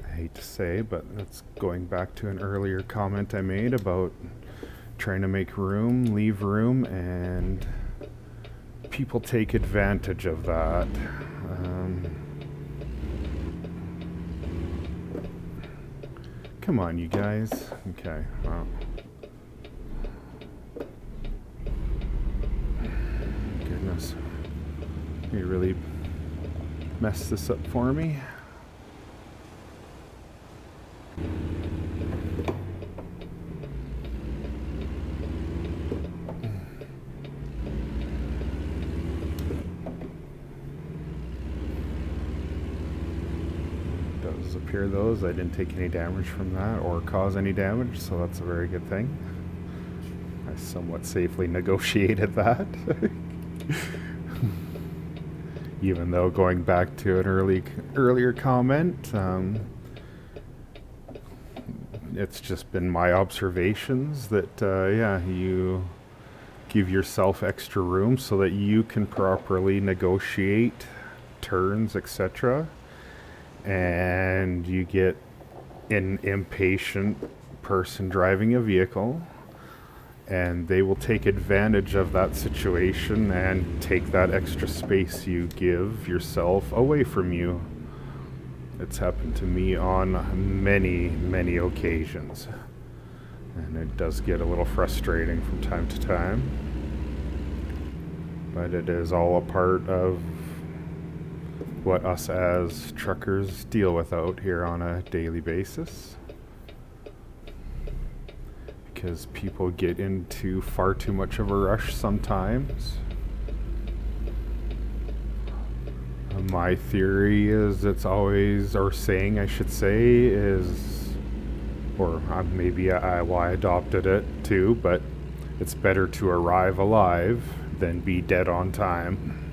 I hate to say, but that's going back to an earlier comment I made about trying to make room, leave room, and people take advantage of that. Come on, you guys. Okay, wow. Goodness. You really messed this up for me. Appear those. I didn't take any damage from that or cause any damage, so that's a very good thing. I somewhat safely negotiated that. Even though, going back to an earlier comment, it's just been my observations that yeah, you give yourself extra room so that you can properly negotiate turns, etc. And you get an impatient person driving a vehicle, and they will take advantage of that situation and take that extra space you give yourself away from you. It's happened to me on many, many occasions, and it does get a little frustrating from time to time, but it is all a part of what us as truckers deal with out here on a daily basis, because people get into far too much of a rush sometimes. My theory is it's always, or saying I should say is, or maybe I adopted it too, but it's better to arrive alive than be dead on time.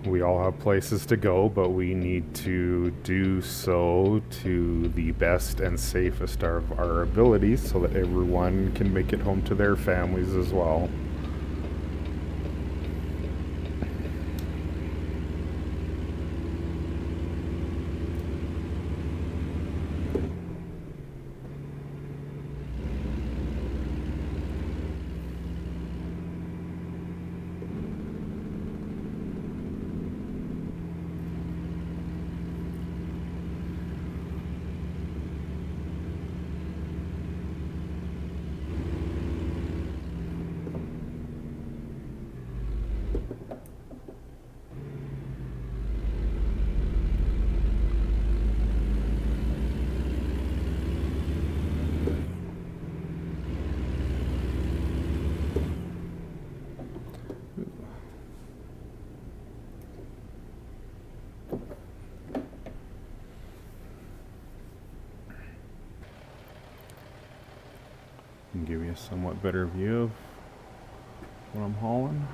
We all have places to go, but we need to do so to the best and safest of our abilities so that everyone can make it home to their families as well. And give you a somewhat better view of what I'm hauling.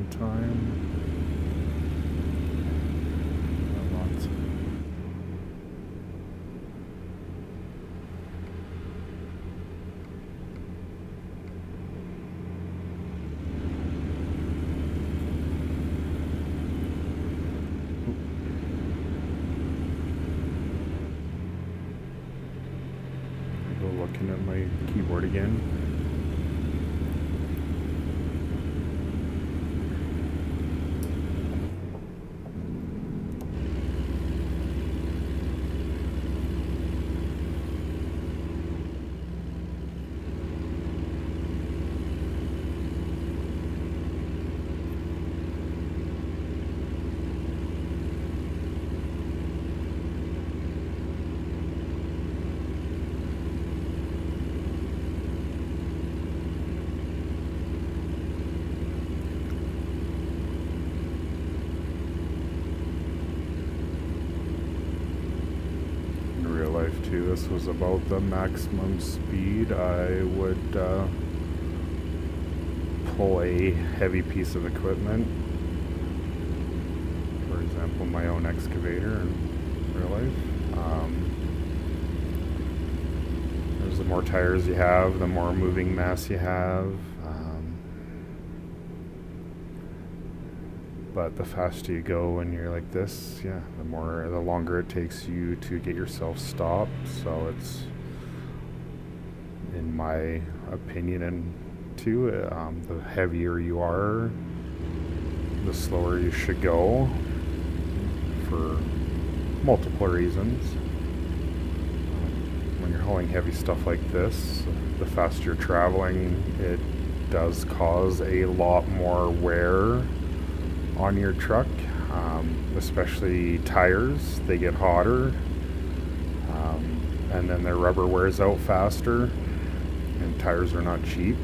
on time. Lots. Go looking at my keyboard again. Too. This was about the maximum speed I would pull a heavy piece of equipment. For example, my own excavator in real life. There's the more tires you have, the more moving mass you have. But the faster you go when you're like this, yeah, the longer it takes you to get yourself stopped. So it's, in my opinion, and too, the heavier you are, the slower you should go for multiple reasons. When you're hauling heavy stuff like this, the faster you're traveling, it does cause a lot more wear on your truck, especially tires. They get hotter, and then their rubber wears out faster, and tires are not cheap.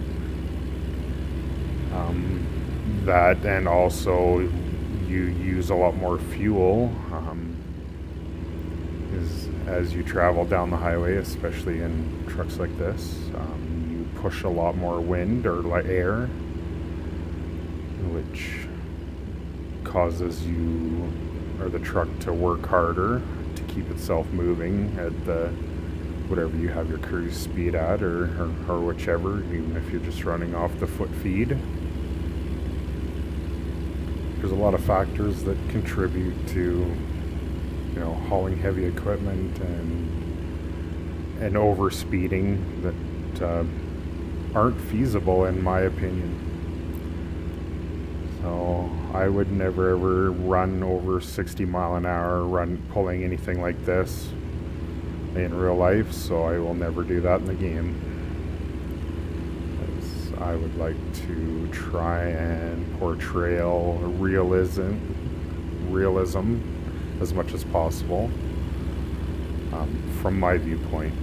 That, and also you use a lot more fuel as you travel down the highway, especially in trucks like this. You push a lot more wind or air, which causes you or the truck to work harder to keep itself moving at the whatever you have your cruise speed at, or whichever, even if you're just running off the foot feed. There's a lot of factors that contribute to, hauling heavy equipment and overspeeding that aren't feasible, in my opinion. So I would never ever run over 60 mile an hour pulling anything like this in real life, so I will never do that in the game. As I would like to try and portray realism as much as possible from my viewpoint.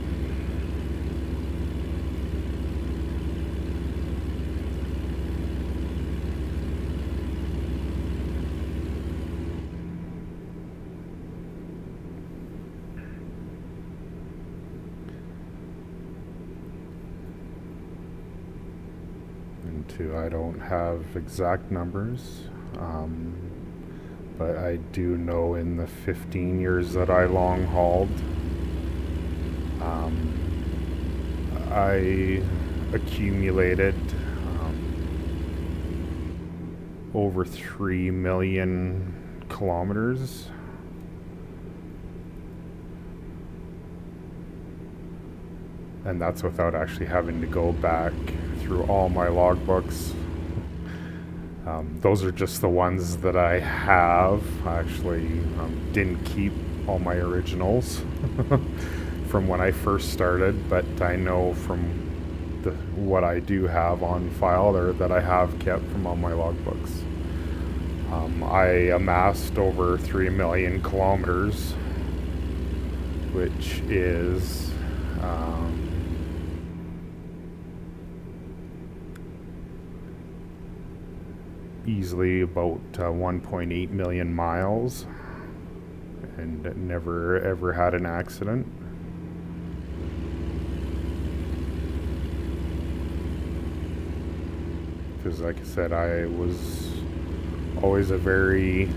I don't have exact numbers, but I do know in the 15 years that I long hauled, I accumulated over 3 million kilometers. And that's without actually having to go back through all my logbooks. Those are just the ones that I have. I actually didn't keep all my originals from when I first started, but I know from what I do have on file, or that I have kept from all my logbooks. I amassed over 3 million kilometers, which is easily about 1.8 million miles, and never ever had an accident. Because like I said, I was always a very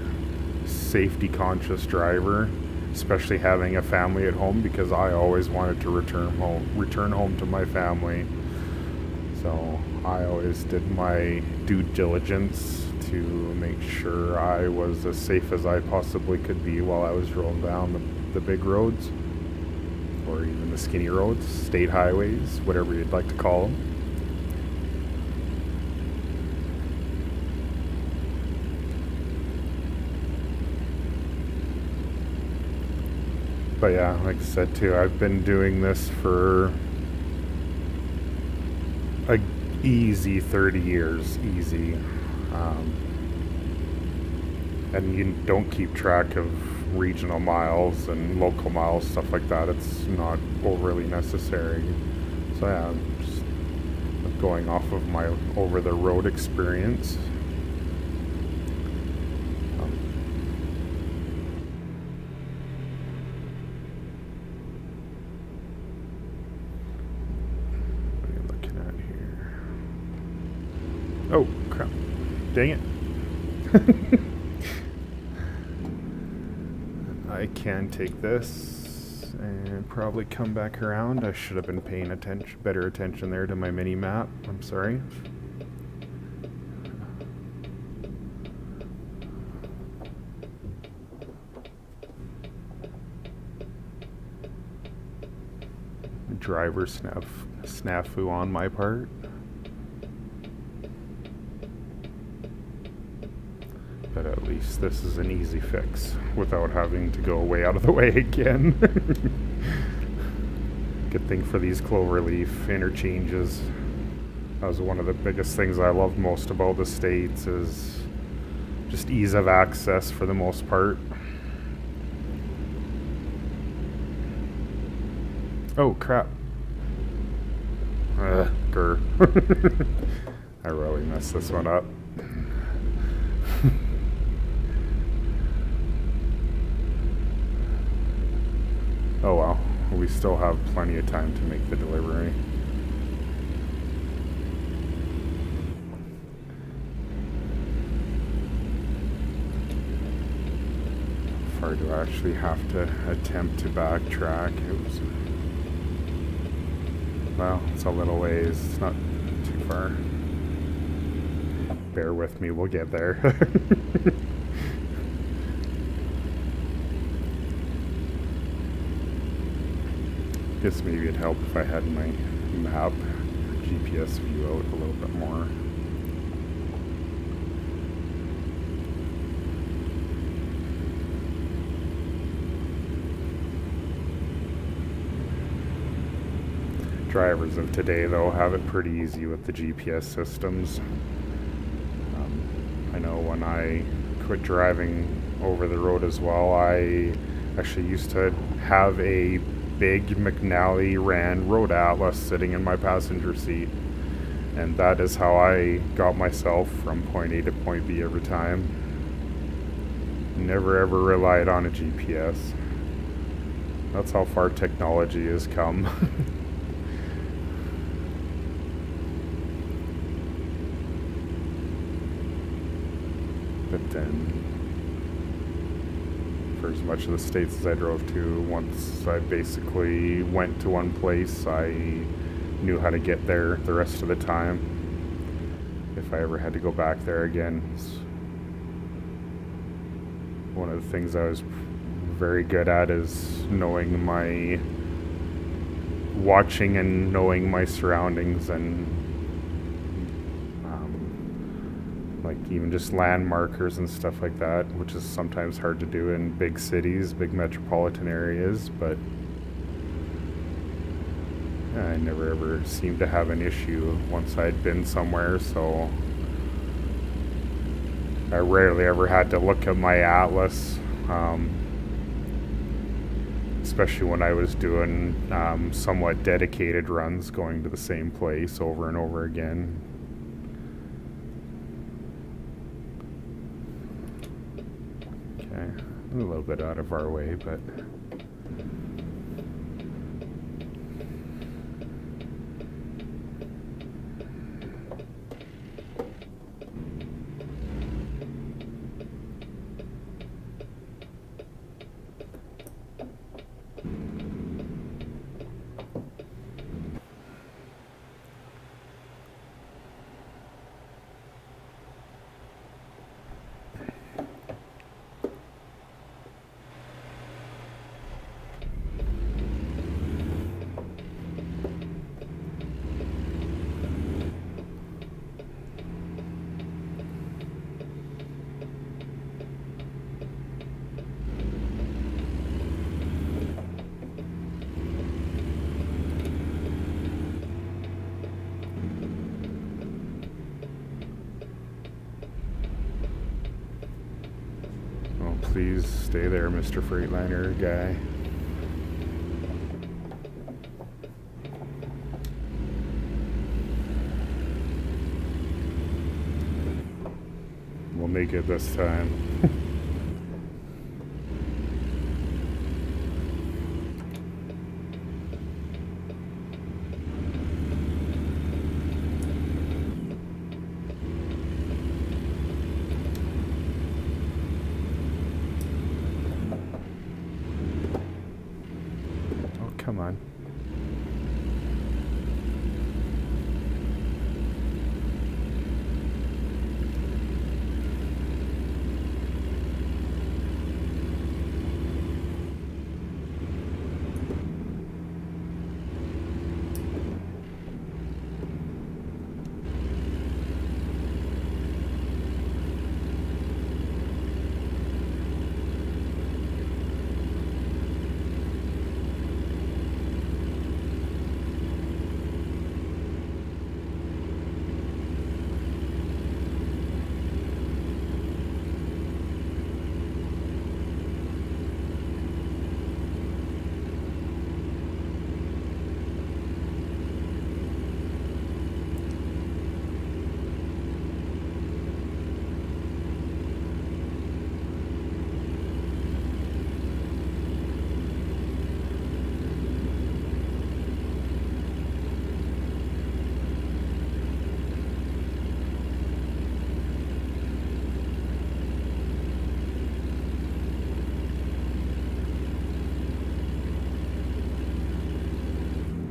safety conscious driver, especially having a family at home, because I always wanted to return home to my family. So I always did my due diligence to make sure I was as safe as I possibly could be while I was rolling down the big roads, or even the skinny roads, state highways, whatever you'd like to call them. But yeah, like I said too, I've been doing this for a easy 30 years, easy. And you don't keep track of regional miles and local miles, stuff like that. It's not overly necessary. So yeah, I'm just going off of my over-the-road experience. What are you looking at here? Oh, crap. Dang it. I can take this and probably come back around. I should have been paying better attention there to my mini map. I'm sorry. Driver snafu on my part. But at least this is an easy fix without having to go way out of the way again. Good thing for these cloverleaf interchanges. That was one of the biggest things I loved most about the States, is just ease of access for the most part. Oh crap. Grr. I really messed this one up. Oh well, we still have plenty of time to make the delivery. How far do I actually have to attempt to backtrack? Well, it's a little ways, it's not too far. Bear with me, we'll get there. Guess maybe it'd help if I had my map GPS view out a little bit more. Drivers of today, though, have it pretty easy with the GPS systems. I know when I quit driving over the road as well, I actually used to have a big McNally ran road atlas sitting in my passenger seat, and that is how I got myself from point A to point B every time. Never ever relied on a GPS. That's how far technology has come. But then, for as much of the States as I drove to, once I basically went to one place, I knew how to get there the rest of the time. If I ever had to go back there again. One of the things I was very good at is watching and knowing my surroundings, and like even just land markers and stuff like that, which is sometimes hard to do in big cities, big metropolitan areas, but I never ever seemed to have an issue once I'd been somewhere, so I rarely ever had to look at my atlas, especially when I was doing somewhat dedicated runs, going to the same place over and over again. A little bit out of our way, but Please stay there, Mr. Freightliner guy. We'll make it this time. Oh, come on.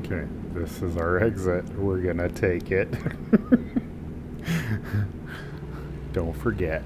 Okay, this is our exit. We're gonna take it. Don't forget.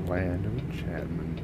Land of enchantment.